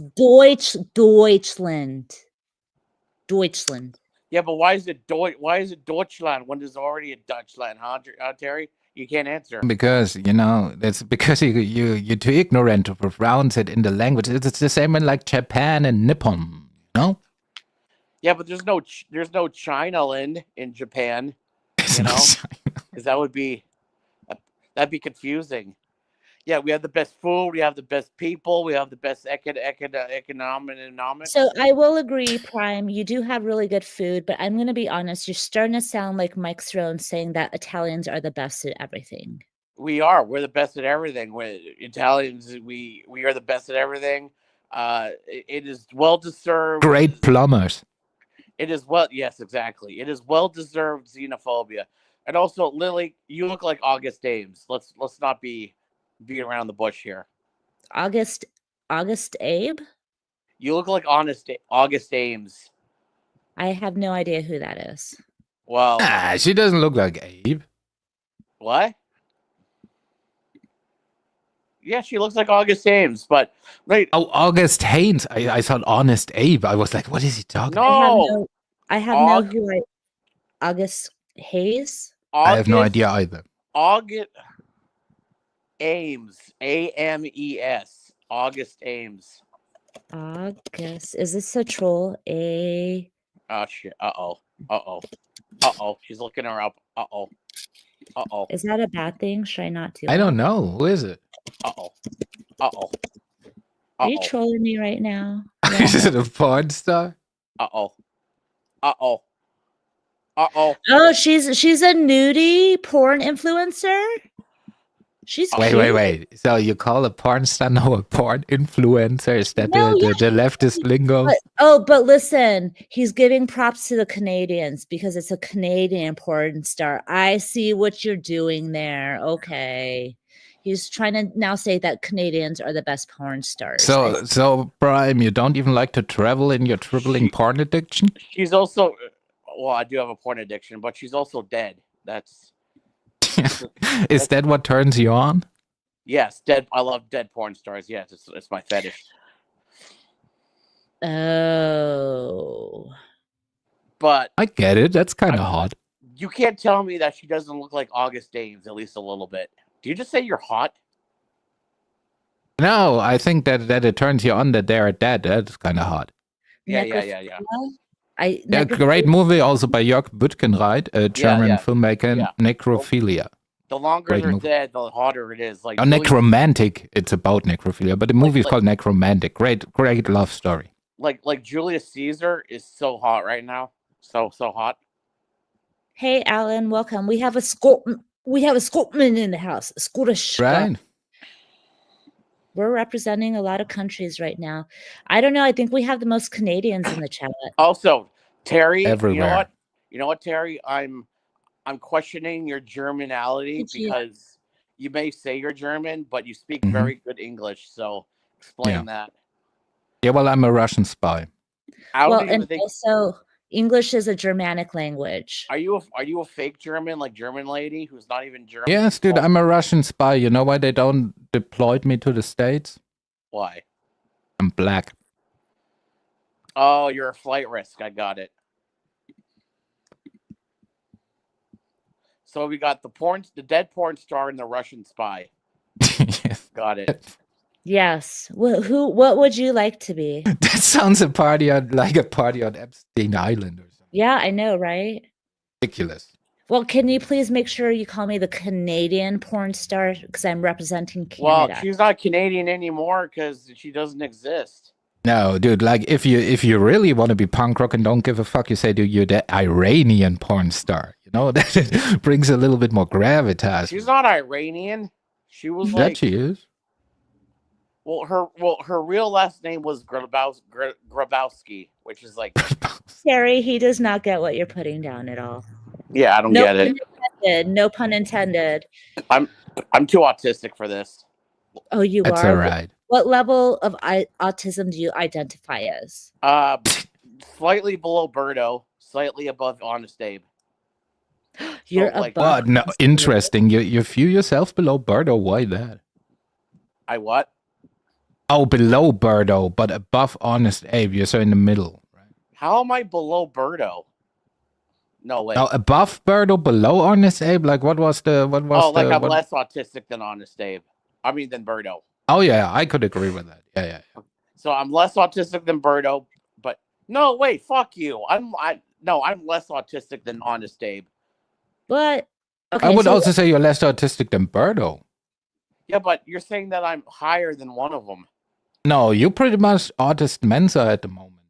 A: Deutschland. Deutschland.
D: Yeah, but why is it Deutschland when there's already a Dutch land, huh, Terry? You can't answer.
C: Because, that's because you're too ignorant to pronounce it in the language. It's the same in like Japan and Nippon, no?
D: Yeah, but there's no China land in Japan, because that'd be confusing. Yeah, we have the best food, we have the best people, we have the best economics.
A: So I will agree, Prime. You do have really good food, but I'm going to be honest. You're starting to sound like Mike Throne saying that Italians are the best at everything.
D: We are. We're the best at everything. We're Italians. We are the best at everything. It is well deserved.
C: Great plumbers.
D: It is yes, exactly. It is well deserved xenophobia. And also, Lily, you look like August Ames. Let's not be around the bush here.
A: August Abe?
D: You look like August Ames.
A: I have no idea who that is.
D: Well,
C: she doesn't look like Abe.
D: What? Yeah, she looks like August Ames, but right.
C: Oh, August Haynes. I thought Honest Abe. I was like, what is he talking about?
D: No.
A: I have no who August Hayes?
C: I have no idea either.
D: August Ames. Ames. August Ames.
A: August. Is this a troll?
D: Oh shit. Uh-oh. She's looking her up. Uh-oh.
A: Is that a bad thing? Should I not do
C: I don't know. Who is it?
D: Uh-oh.
A: Are you trolling me right now?
C: Is it a porn star?
D: Uh-oh.
A: Oh, she's a nudie porn influencer? She's
C: Wait. So you call a porn star now a porn influencer? Is that the leftist lingo?
A: But listen, he's giving props to the Canadians because it's a Canadian porn star. I see what you're doing there. Okay. He's trying to now say that Canadians are the best porn stars.
C: So Brian, you don't even like to travel in your dribbling porn addiction?
D: She's also, well, I do have a porn addiction, but she's also dead. That's...
C: Is that what turns you on?
D: Yes, dead. I love dead porn stars. Yes, it's my fetish.
A: Oh.
D: But
C: I get it. That's kind of hot.
D: You can't tell me that she doesn't look like August Ames, at least a little bit. Do you just say you're hot?
C: No, I think that it turns you on that they're dead. That's kind of hot.
D: Yeah.
C: Great movie also by Jörg Buttgenreit, a German filmmaker, Necrophilia.
D: The longer they're dead, the harder it is. Like
C: Necromantic, it's about necrophilia, but the movie is called Necromantic. Great love story.
D: Like Julius Caesar is so hot right now, so hot.
A: Hey, Alan, welcome. We have a Scotsman in the house. Scottish.
C: Right.
A: We're representing a lot of countries right now. I don't know. I think we have the most Canadians in the chat.
D: Also, Terry,
C: everywhere.
D: You know what, Terry? I'm questioning your Germanality because you may say you're German, but you speak very good English. So explain that.
C: Yeah, well, I'm a Russian spy.
A: Also, English is a Germanic language.
D: Are you a fake German, like German lady who's not even German?
C: Yes, dude, I'm a Russian spy. You know why they don't deploy me to the States?
D: Why?
C: I'm black.
D: Oh, you're a flight risk. I got it. So we got the dead porn star and the Russian spy.
C: Yes.
D: Got it.
A: Yes. What would you like to be?
C: That sounds like a party on Epstein Island or something.
A: Yeah, I know, right?
C: Ridiculous.
A: Well, can you please make sure you call me the Canadian porn star because I'm representing Canada?
D: Well, she's not Canadian anymore because she doesn't exist.
C: No, dude, like if you really want to be punk rock and don't give a fuck, you say, dude, you're the Iranian porn star. You know, that brings a little bit more gravitas.
D: She's not Iranian. She was
C: that she is.
D: Well, her real last name was Grabowski, which is like
A: Terry. He does not get what you're putting down at all.
D: Yeah, I don't get
A: it. No pun intended.
D: I'm too autistic for this.
A: Oh, you
C: That's
A: are?
C: All right.
A: What level of autism do you identify as?
D: Slightly below Birdo, slightly above Honest Abe.
A: You're above.
C: No, interesting. You view yourself below Birdo. Why that?
D: I what?
C: Oh, below Birdo, but above Honest Abe. You're so in the middle, right?
D: How am I below Birdo? No way.
C: Now, above Birdo, below Honest Abe. Like, what was the?
D: I'm less autistic than Honest Abe. I mean, than Birdo.
C: Oh yeah, I could agree with that. Yeah.
D: So I'm less autistic than Birdo, but no, wait, fuck you. I'm less autistic than Honest Abe.
A: But okay,
C: I would also say you're less autistic than Birdo.
D: Yeah, but you're saying that I'm higher than one of them.
C: No, you're pretty much Autist Mensa at the moment.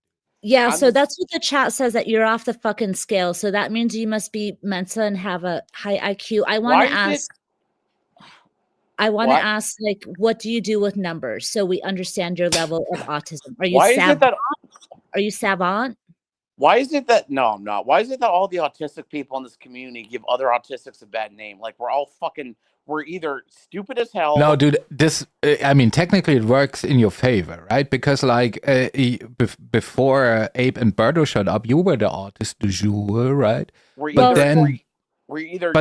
A: Yeah, so that's what the chat says, that you're off the fucking scale. So that means you must be Mensa and have a high IQ. I want to ask, like, what do you do with numbers so we understand your level of autism? Are you savant? Are you savant?
D: Why is it that no, I'm not? Why is it that all the autistic people in this community give other autistics a bad name? Like we're either stupid as hell.
C: No, dude, technically it works in your favor, right? Because like before Abe and Birdo showed up, you were the artist du jour, right? But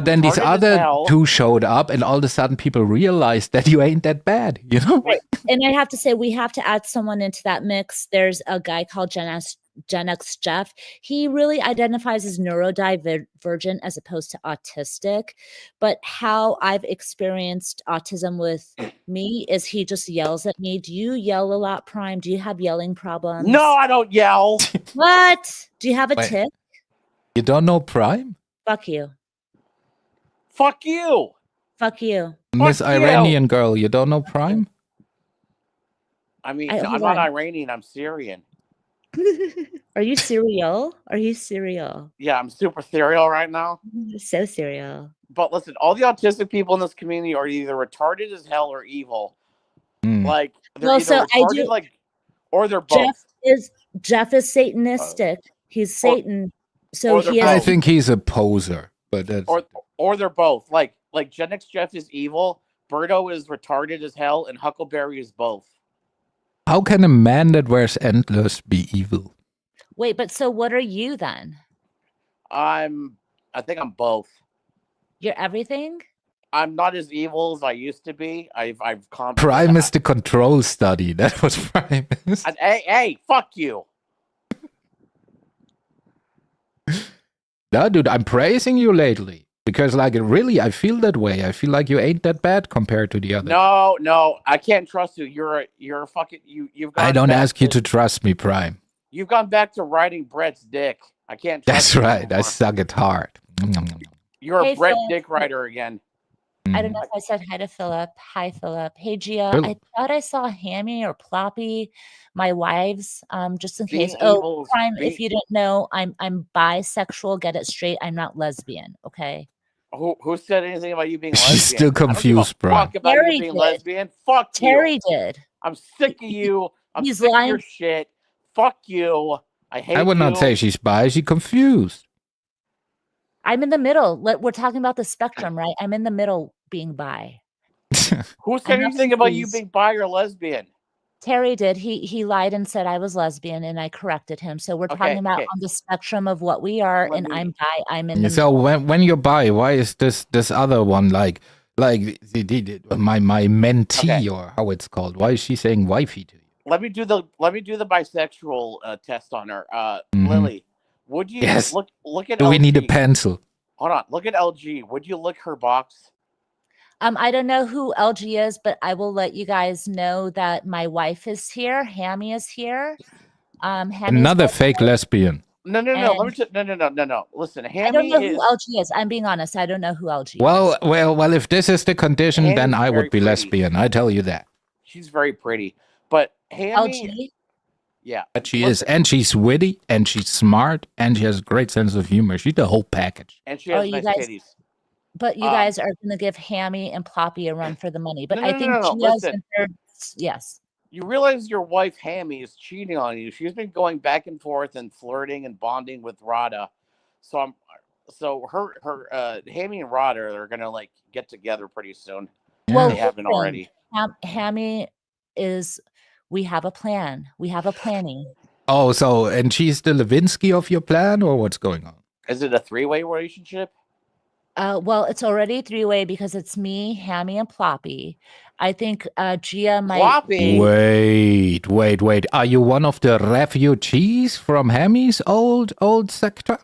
C: then these other two showed up, and all of a sudden people realized that you ain't that bad, you know?
A: Right. And I have to say, we have to add someone into that mix. There's a guy called Gen X Jeff. He really identifies as neurodivergent as opposed to autistic. But how I've experienced autism with me is he just yells at me. Do you yell a lot, Prime? Do you have yelling problems?
D: No, I don't yell.
A: What? Do you have a tick?
C: You don't know Prime?
A: Fuck you.
D: Fuck you.
A: Fuck you.
C: Miss Iranian girl, you don't know Prime?
D: I mean, I'm not Iranian, I'm Syrian.
A: Are you cereal? Are you cereal?
D: Yeah, I'm super cereal right now.
A: So cereal.
D: But listen, all the autistic people in this community are either retarded as hell or evil. Like they're either retarded, or they're both.
A: Jeff is Satanistic. He's Satan.
C: I think he's a poser, but that's
D: or they're both. Like Gen X Jeff is evil, Birdo is retarded as hell, and Huckleberry is both.
C: How can a man that wears antlers be evil?
A: Wait, but so what are you then?
D: I think I'm both.
A: You're everything?
D: I'm not as evil as I used to be. I've
C: Prime is the control study. That was Prime is.
D: Hey, fuck you.
C: No, dude, I'm praising you lately. Because, like, really, I feel that way. I feel like you ain't that bad compared to the others.
D: No, I can't trust you. You're a fucking you've got.
C: I don't ask you to trust me, Prime.
D: You've gone back to riding Brett's dick. I can't.
C: That's right. I suck it hard.
D: You're a Brett
A: Philip.
D: dick rider again.
A: I don't know if I said hi to Philip. Hi, Philip. Hey, Gia.
C: Philip.
A: I thought I saw Hammy or Ploppy, my wives, just in case.
D: Evils,
A: Prime, if you didn't know, I'm bisexual. Get it straight. I'm not lesbian. Okay.
D: Who said anything about you being lesbian?
C: She's still confused, bro.
D: Fuck about
A: Terry
D: you being
A: did.
D: lesbian. Fuck
A: Terry
D: you.
A: did.
D: I'm sick of you. I'm
A: He's
D: sick
A: lying.
D: of your shit. Fuck you. I hate you.
C: I would not say she's bi. She's confused.
A: I'm in the middle. We're talking about the spectrum, right? I'm in the middle being bi.
D: Who said anything about you being bi or lesbian?
A: Terry did. He lied and said I was lesbian, and I corrected him. So we're talking about on the spectrum of what we are, and I'm bi. I'm in the
C: so
A: middle.
C: when you're bi, why is this other one like my mentee or how it's called? Why is she saying wifey to you?
D: Let me do the bisexual test on her. Lily, would you look at?
C: Do
D: LG.
C: We need a pencil?
D: Hold on. Look at LG. Would you lick her box?
A: I don't know who LG is, but I will let you guys know that my wife is here. Hammy is here.
C: Another fake lesbian.
D: No. No. Listen, Hammy
A: I don't know who LG is. I'm being honest. I don't know who LG is.
C: Well, if this is the condition,
D: Hammy's
C: then I would be
D: pretty.
C: lesbian. I tell you that.
D: She's very pretty. But Hammy...
A: LG?
D: Yeah.
C: But she is. And she's witty, and she's smart, and she has a great sense of humor. She's the whole package.
D: And she has nice titties.
A: But you guys are going to give Hammy and Ploppy a run for the money. But I think
D: listen.
A: Yes.
D: You realize your wife Hammy is cheating on you. She's been going back and forth and flirting and bonding with Rada. So her Hammy and Rada are gonna like get together pretty soon.
A: Well,
D: they haven't already.
A: Hammy is. We have a plan. We have a planning.
C: Oh, so and she's the Lewinsky of your plan, or what's going on?
D: Is it a 3-way relationship?
A: Well, it's already 3-way because it's me, Hammy, and Ploppy. I think Gia might.
D: Ploppy.
C: Wait. Are you one of the refugees from Hammy's old sector?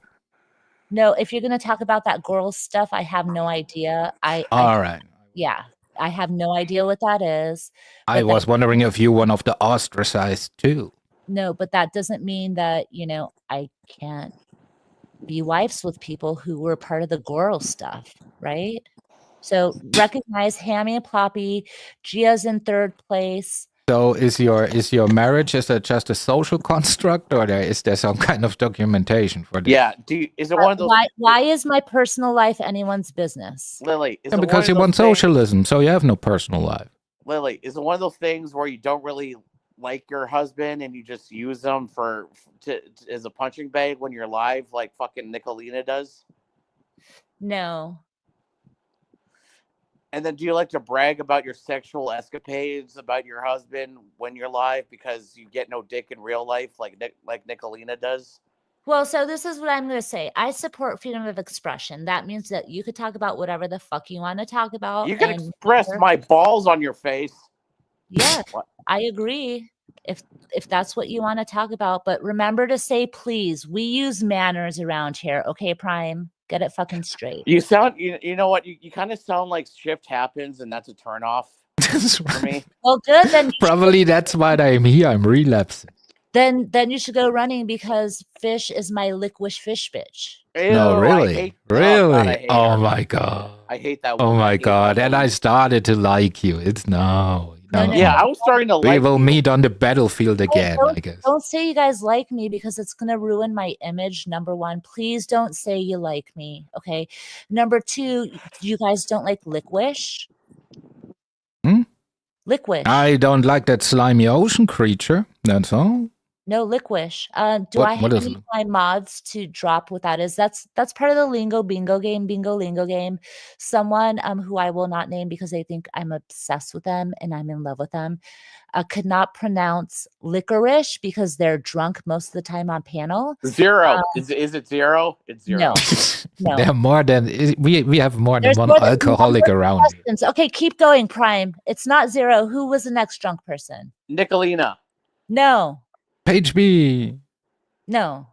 A: No, if you're going to talk about that girl stuff, I have no idea.
C: All right.
A: Yeah, I have no idea what that is.
C: I was wondering if you one of the ostracized too.
A: No, but that doesn't mean that, I can't be wives with people who were part of the girl stuff, right? So recognize Hammy and Ploppy. Gia's in 3rd place.
C: So is your marriage, is that just a social construct, or is there some kind of documentation for this?
D: Yeah. Is it one of those?
A: Why is my personal life anyone's business?
D: Lily, is
C: because you want socialism, so you have no personal life.
D: Lily, is it one of those things where you don't really like your husband and you just use them as a punching bag when you're live, like fucking Nicolina does?
A: No.
D: And then do you like to brag about your sexual escapades about your husband when you're live because you get no dick in real life like Nicolina does?
A: Well, so this is what I'm going to say. I support freedom of expression. That means that you could talk about whatever the fuck you want to talk about.
D: You can express my balls on your face.
A: Yeah, I agree. If that's what you want to talk about, but remember to say please. We use manners around here, okay, Prime? Get it fucking straight.
D: You sound, you know what? You kind of sound like Shift Happens, and that's a turnoff for me.
A: Well, good. Then
C: probably that's why I'm here. I'm relapsing.
A: Then you should go running because Fish is my licorice fish bitch.
C: Ew, no, really? Really? Oh my God.
D: I hate that.
C: Oh my God. And I started to like you. It's no.
D: Yeah, I was starting to like you.
C: We will meet on the battlefield again, I guess.
A: Don't say you guys like me because it's going to ruin my image, number one. Please don't say you like me, okay? Number two, you guys don't like licorice? Licorice.
C: I don't like that slimy ocean creature. That's all.
A: No licorice. Do I have any of my mods to drop what that is? That's part of the bingo lingo game. Someone who I will not name because they think I'm obsessed with them and I'm in love with them could not pronounce licorice because they're drunk most of the time on panel.
D: Zero. Is it zero? It's zero.
A: No.
C: There are more than we have more than one alcoholic around.
A: Okay, keep going, Prime. It's not zero. Who was the next drunk person?
D: Nicolina.
A: No.
C: Page B.
A: No.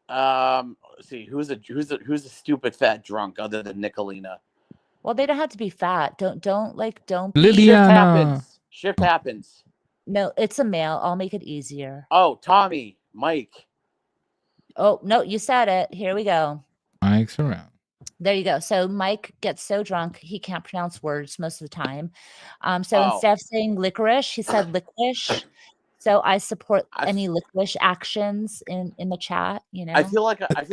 D: Let's see, who's a stupid fat drunk other than Nicolina?
A: Well, they don't have to be fat. Don't.
C: Liliana.
D: Shift happens.
A: No, it's a male. I'll make it easier.
D: Oh, Tommy, Mike.
A: Oh, no, you said it. Here we go.
C: Mike's around.
A: There you go. So Mike gets so drunk he can't pronounce words most of the time. So instead of saying licorice, he said licorice. So I support any licorice actions in the chat. You know,
D: I feel like I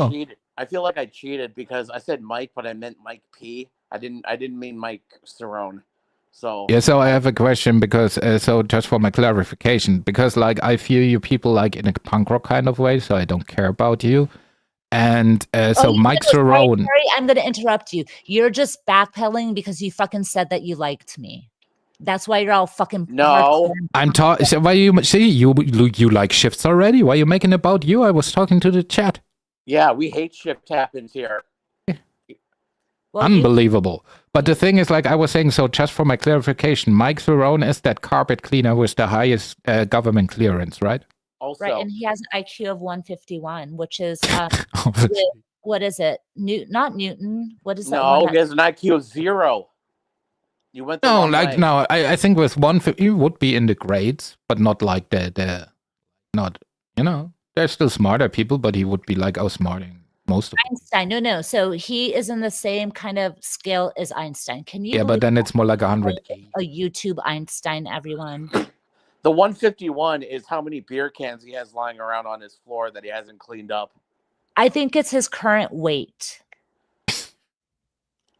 D: cheated. I feel like I cheated because I said Mike, but I meant Mike P. I didn't mean Mike Cerrone. So
C: yeah, so I have a question because so just for my clarification, because like I view you people like in a punk rock kind of way, so I don't care about you. And so Mike Cerrone.
A: Sorry, I'm going to interrupt you. You're just backpedaling because you fucking said that you liked me. That's why you're all fucking.
D: No,
C: I'm talking. So why you see you like shifts already? Why are you making about you? I was talking to the chat.
D: Yeah, we hate shift happens here.
A: Well,
C: unbelievable. But the thing is, like I was saying, so just for my clarification, Mike Cerrone is that carpet cleaner with the highest government clearance, right?
D: Also,
A: right, and he has an IQ of 151, which is what is it? Not Newton. What is that?
D: No, he has an IQ of 0. You went the wrong way.
C: No. I think with 150 you would be in the grades, but not like the not, you know, there's still smarter people, but he would be like outsmarting most of
A: Einstein. No. So he is in the same kind of scale as Einstein. Can you?
C: Yeah, but then it's more like 180.
A: A YouTube Einstein, everyone.
D: The 151 is how many beer cans he has lying around on his floor that he hasn't cleaned up.
A: I think it's his current weight.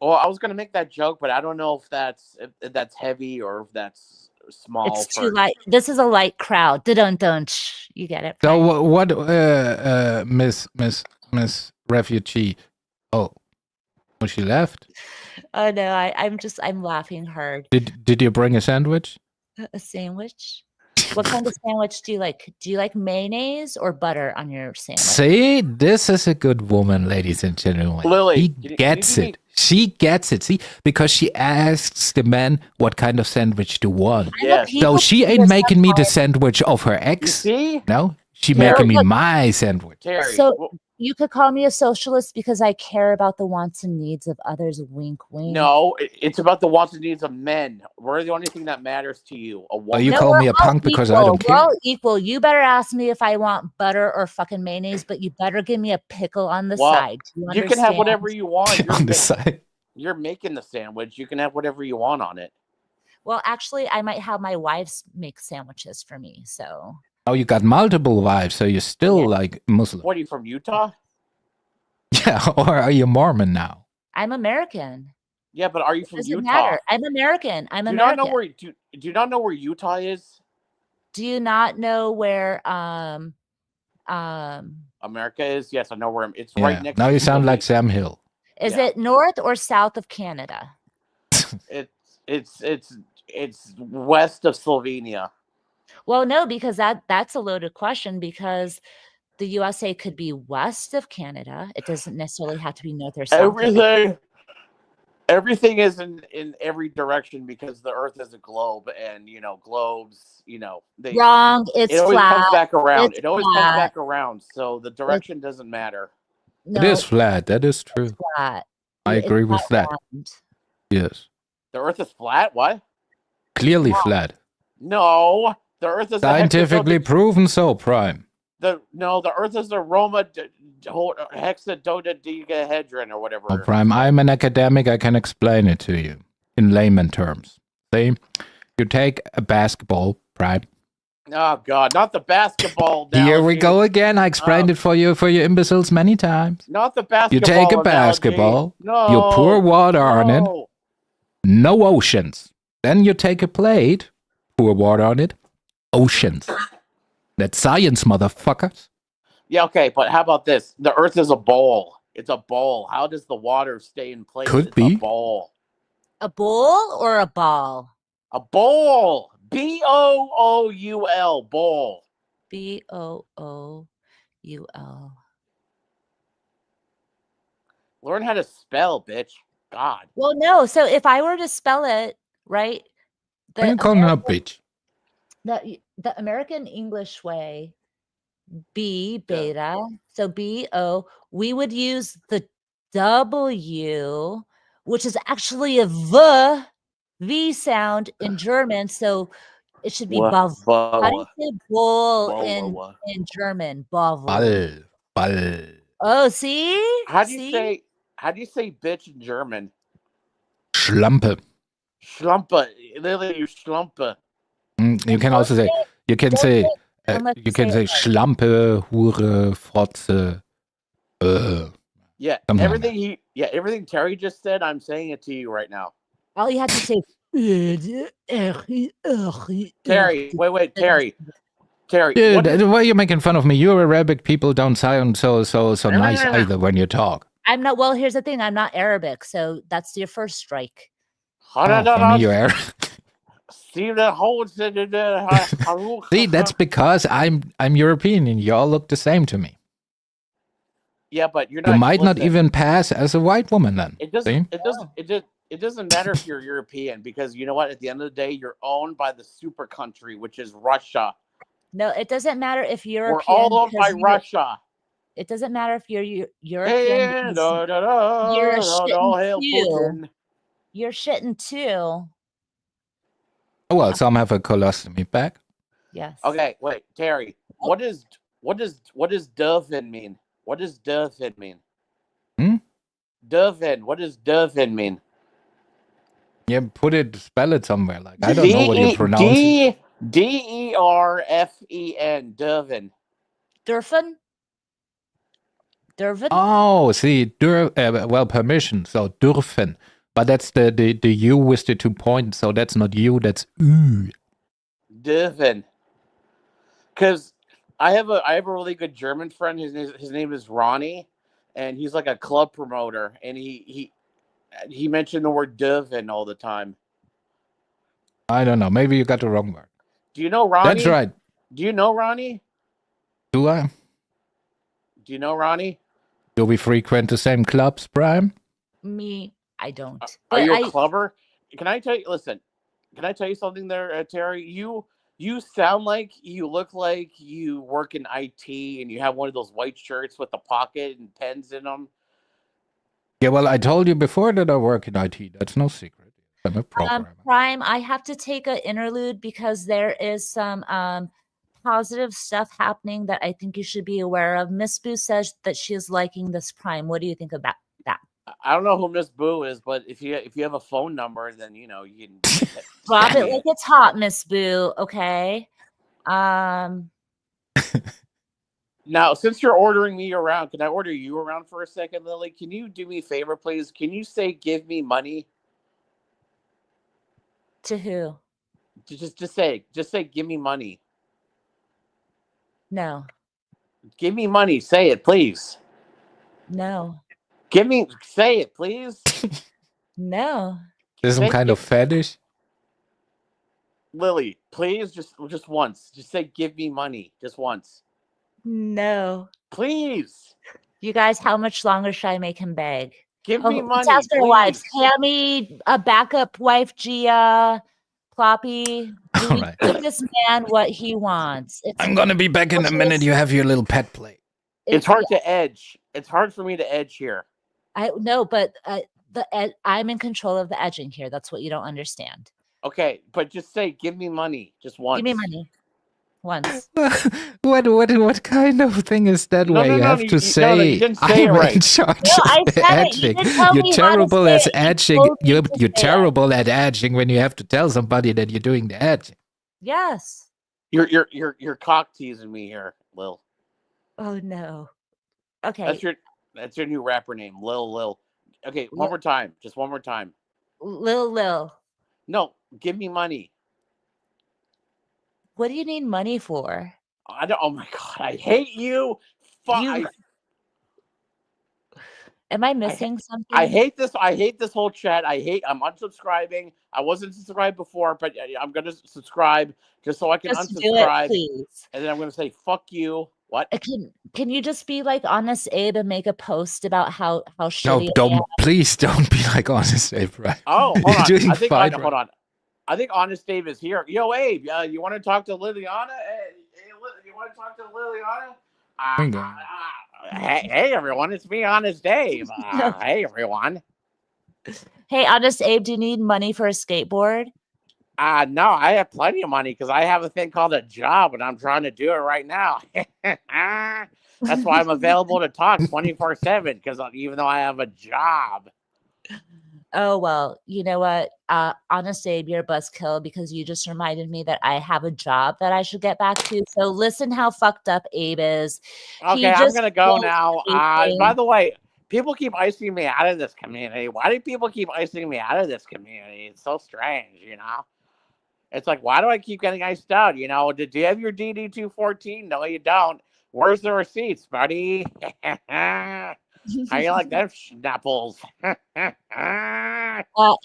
D: Well, I was gonna make that joke, but I don't know if that's heavy or if that's small.
A: It's too light. This is a light crowd. Don't you get it?
C: So what Miss Refugee? Oh, she left.
A: Oh no, I'm laughing hard.
C: Did you bring a sandwich?
A: A sandwich? What kind of sandwich do you like? Do you like mayonnaise or butter on your sandwich?
C: See, this is a good woman, ladies and gentlemen.
D: Lily,
C: she gets it. She gets it. See, because she asks the man what kind of sandwich to want.
D: Yes.
C: So she ain't making me the sandwich of her ex.
D: See?
C: No, she making me my sandwich.
D: Terry,
A: so you could call me a socialist because I care about the wants and needs of others. Wink, wink.
D: No, it's about the wants and needs of men. We're the only thing that matters to you. A woman.
C: Well, you call me a punk because I don't care.
A: We're all equal. You better ask me if I want butter or fucking mayonnaise, but you better give me a pickle on the side.
D: You can have whatever you want.
C: On the side.
D: You're making the sandwich. You can have whatever you want on it.
A: Well, actually, I might have my wives make sandwiches for me. So.
C: Oh, you got multiple wives, so you're still like Muslim.
D: What, are you from Utah?
C: Yeah, or are you Mormon now?
A: I'm American.
D: Yeah, but are you from Utah?
A: Matter. I'm American. Do
D: you not know where Utah is?
A: Do you not know where
D: America is? Yes, I know where it's right next.
C: Now you sound like Sam Hill.
A: Is it north or south of Canada?
D: It's west of Slovenia.
A: Well, no, because that's a loaded question because the USA could be west of Canada. It doesn't necessarily have to be north or south.
D: Everything is in every direction because the Earth is a globe, and globes,
A: wrong. It's
D: always
A: flat.
D: Comes back around.
A: It
D: always comes back around. So the direction doesn't matter.
C: No, it is flat. That is true.
A: It's flat.
C: I agree with that.
A: Round.
C: Yes.
D: The Earth is flat. What?
C: Clearly flat.
D: No, the Earth is
C: scientifically proven so. Prime.
D: The Earth is a hexadodecahedron or whatever.
C: Oh, Prime, I'm an academic. I can explain it to you in layman terms. See, you take a basketball, Prime.
D: Oh God, not the basketball.
C: Here we go again. I explained it for you imbeciles many times.
D: Not the basketball.
C: You take a basketball.
D: No,
C: you pour water on it. No oceans. Then you take a plate, pour water on it. Oceans. That's science, motherfuckers.
D: Yeah, okay, but how about this? The Earth is a bowl. It's a bowl. How does the water stay in place?
C: Could be
D: a bowl.
A: A bowl or a ball?
D: A bowl. BOOUL. Bowl.
A: BOOUL.
D: Learn how to spell, bitch. God.
A: Well, no. So if I were to spell it right,
C: why you calling her bitch?
A: The American English way, beta. So BO, we would use the W, which is actually a V sound in German. So It should be Bov. How do you say bull in German? Bov.
C: Ball.
A: Oh, see?
D: How do you say bitch in German?
C: Schlampe.
D: Schlampe. Literally, you schlampe.
C: You can also say, you can say Schlampe, Hure, Frotze.
D: Yeah, everything Terry just said, I'm saying it to you right now.
A: All you have to say,
D: Terry, wait, Terry.
C: Dude, why are you making fun of me? You Arabic people don't sound so nice either when you talk.
A: I'm not. Well, here's the thing. I'm not Arabic, so that's your first strike.
C: For me, you're Arabic.
D: See that whole.
C: See, that's because I'm European, and you all look the same to me.
D: Yeah, but you're not.
C: You might not even pass as a white woman then.
D: It doesn't matter if you're European, because you know what? At the end of the day, you're owned by the super country, which is Russia.
A: No, it doesn't matter if you're European.
D: We're all owned by Russia.
A: It doesn't matter if you're European.
D: Hey,
A: you're shitting too. You're shitting too.
C: Oh, well, some have a colostomy bag.
A: Yes.
D: Okay, wait, Terry. What does Dovin mean? What does Dovin mean? Dovin. What does Dovin mean?
C: Yeah, spell it somewhere. Like I don't know what you pronounce.
D: Derfen. Dovin.
A: Durfin? Durfin?
C: Oh, see, permission. So dürfen. But that's the U with the 2 points, so that's not U, that's U.
D: Dürfen. Because I have a really good German friend. His name is Ronnie, and he's like a club promoter, and he mentioned the word dürfen all the time.
C: I don't know. Maybe you got the wrong word.
D: Do you know Ronnie?
C: That's right.
D: Do you know Ronnie?
C: Do I?
D: Do you know Ronnie?
C: Do we frequent the same clubs, Brian?
A: Me, I don't.
D: Are you a clubber? Can I tell you? Listen, can I tell you something there, Terry? You sound like you look like you work in IT and you have one of those white shirts with a pocket and pens in them.
C: Yeah, well, I told you before that I work in IT. That's no secret. I'm a programmer.
A: Prime, I have to take an interlude because there is some positive stuff happening that I think you should be aware of. Miss Boo says that she is liking this Prime. What do you think about that?
D: I don't know who Miss Boo is, but if you have a phone number, then you can
A: drop it like it's hot, Miss Boo. Okay.
D: Now, since you're ordering me around, can I order you around for a second, Lily? Can you do me a favor, please? Can you say "give me money"?
A: To who?
D: Just say "give me money."
A: No.
D: Give me money. Say it, please.
A: No.
D: Say it, please.
A: No.
C: There's some kind of fetish.
D: Lily, please, just once. Just say "give me money," just once.
A: No.
D: Please.
A: You guys, how much longer should I make him beg?
D: Give me money.
A: Ask their wives. Tammy, a backup wife, Gia, Ploppy. Do we give this man what he wants?
C: I'm gonna be back in a minute. You have your little pet play.
D: It's hard to edge. It's hard for me to edge here.
A: I know, but I'm in control of the edging here. That's what you don't understand.
D: Okay, but just say "give me money" just once.
A: Give me money. Once.
C: What kind of thing is that way? You have to say,
D: you didn't say
C: I'm
D: right.
C: in charge
A: of
C: the edging. You're terrible at edging. You're terrible at edging when you have to tell somebody that you're doing the edging.
A: Yes.
D: You're cock teasing me here, Lil.
A: Oh no. Okay.
D: That's your new rapper name, Lil. Okay, one more time. Just one more time.
A: Lil.
D: No, give me money.
A: What do you need money for?
D: I don't. Oh my god, I hate you.
A: Am I missing something?
D: I hate this. I hate this whole chat. I'm unsubscribing. I wasn't subscribed before, but I'm gonna subscribe just so I can unsubscribe.
A: Do it, please.
D: And then I'm gonna say "fuck you." What?
A: Can you just be like Honest Abe and make a post about how shitty?
C: No, please don't be like Honest Abe, right?
D: Oh, hold on. Hold on. I think Honest Abe is here. Yo, Abe, you want to talk to Liliana? You want to talk to Liliana? Hey, everyone, it's me, Honest Abe. Hey, everyone.
A: Hey, Honest Abe, do you need money for a skateboard?
D: No, I have plenty of money because I have a thing called a job, and I'm trying to do it right now. That's why I'm available to talk 24/7 because even though I have a job.
A: Oh, well, you know what? Honest Abe, you're a buzzkill because you just reminded me that I have a job that I should get back to. So listen how fucked up Abe is.
D: Okay, I'm going to go now. By the way, people keep icing me out of this community. Why do people keep icing me out of this community? It's so strange, you know? It's like, why do I keep getting iced out? You know, do you have your DD-214? No, you don't. Where's the receipts, buddy? How you like them schnapples?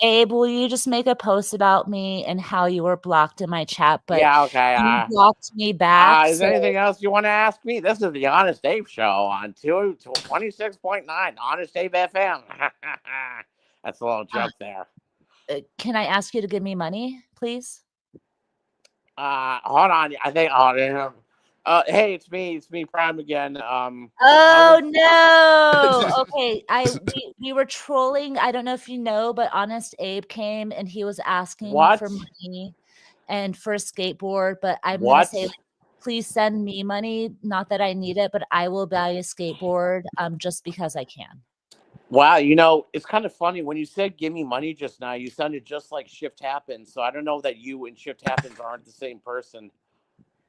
A: Abe, will you just make a post about me and how you were blocked in my chat? But
D: yeah, okay.
A: you blocked me back.
D: Is there anything else you want to ask me? This is the Honest Abe Show on 26.9 Honest Abe FM. That's a little joke there.
A: Can I ask you to give me money, please?
D: Hold on. I think. Hey, it's me, Prime again.
A: Oh no. Okay, we were trolling. I don't know if you know, but Honest Abe came and he was asking for money and for a skateboard. But I'm gonna say, please send me money. Not that I need it, but I will buy a skateboard just because I can.
D: Wow, you know, it's kind of funny when you said give me money just now, you sounded just like Shift Happens. So I don't know that you and Shift Happens aren't the same person.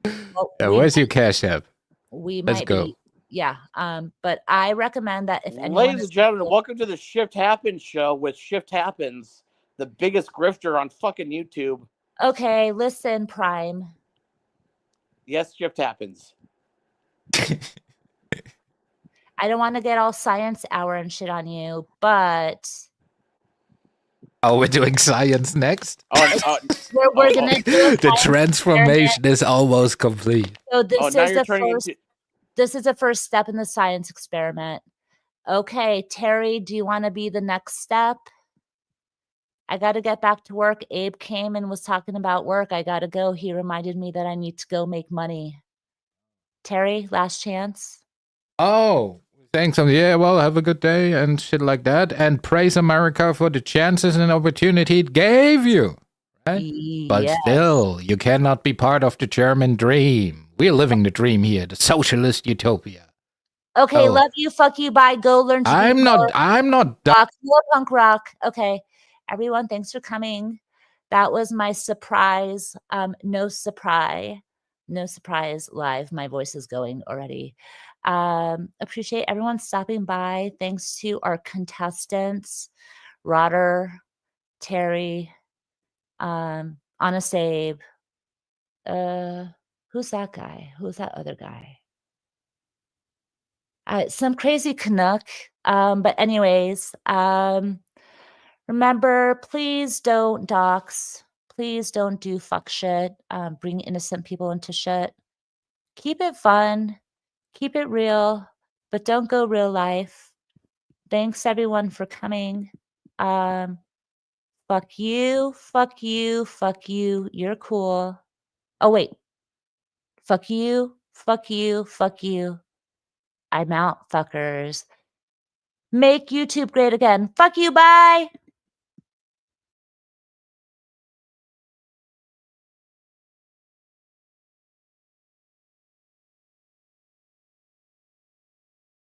A: Well,
C: where's your Cash App?
A: Let's go. Yeah. But I recommend that if anyone
D: Ladies and gentlemen, welcome to the Shift Happens show with Shift Happens, the biggest grifter on fucking YouTube.
A: Okay, listen, Prime.
D: Yes, Shift Happens.
A: I don't want to get all science hour and shit on you, but
C: we're doing science next.
A: We're gonna do
C: the transformation is almost complete.
A: So this is the first step in the science experiment. Okay, Terry, do you want to be the next step? I got to get back to work. Abe came and was talking about work. I got to go. He reminded me that I need to go make money. Terry, last chance.
C: Oh, thanks. Yeah, well, have a good day and shit like that. And praise America for the chances and opportunity it gave you. Right? Yes. But still, you cannot be part of the German dream. We're living the dream here, the socialist utopia.
A: Okay, love you, fuck you, bye. Go learn to
C: I'm not
A: rock. More punk rock. Okay, everyone, thanks for coming. That was my surprise. No surprise live. My voice is going already. Appreciate everyone stopping by. Thanks to our contestants, Roder, Terry, Honest Abe. Who's that guy? Who's that other guy? Some crazy Canuck. But anyways, remember, please don't dox. Please don't do fuck shit. Bring innocent people into shit. Keep it fun. Keep it real, but don't go real life. Thanks everyone for coming. Fuck you, fuck you, fuck you. You're cool. Oh wait. Fuck you, fuck you, fuck you. I'm out, fuckers. Make YouTube great again. Fuck you, bye.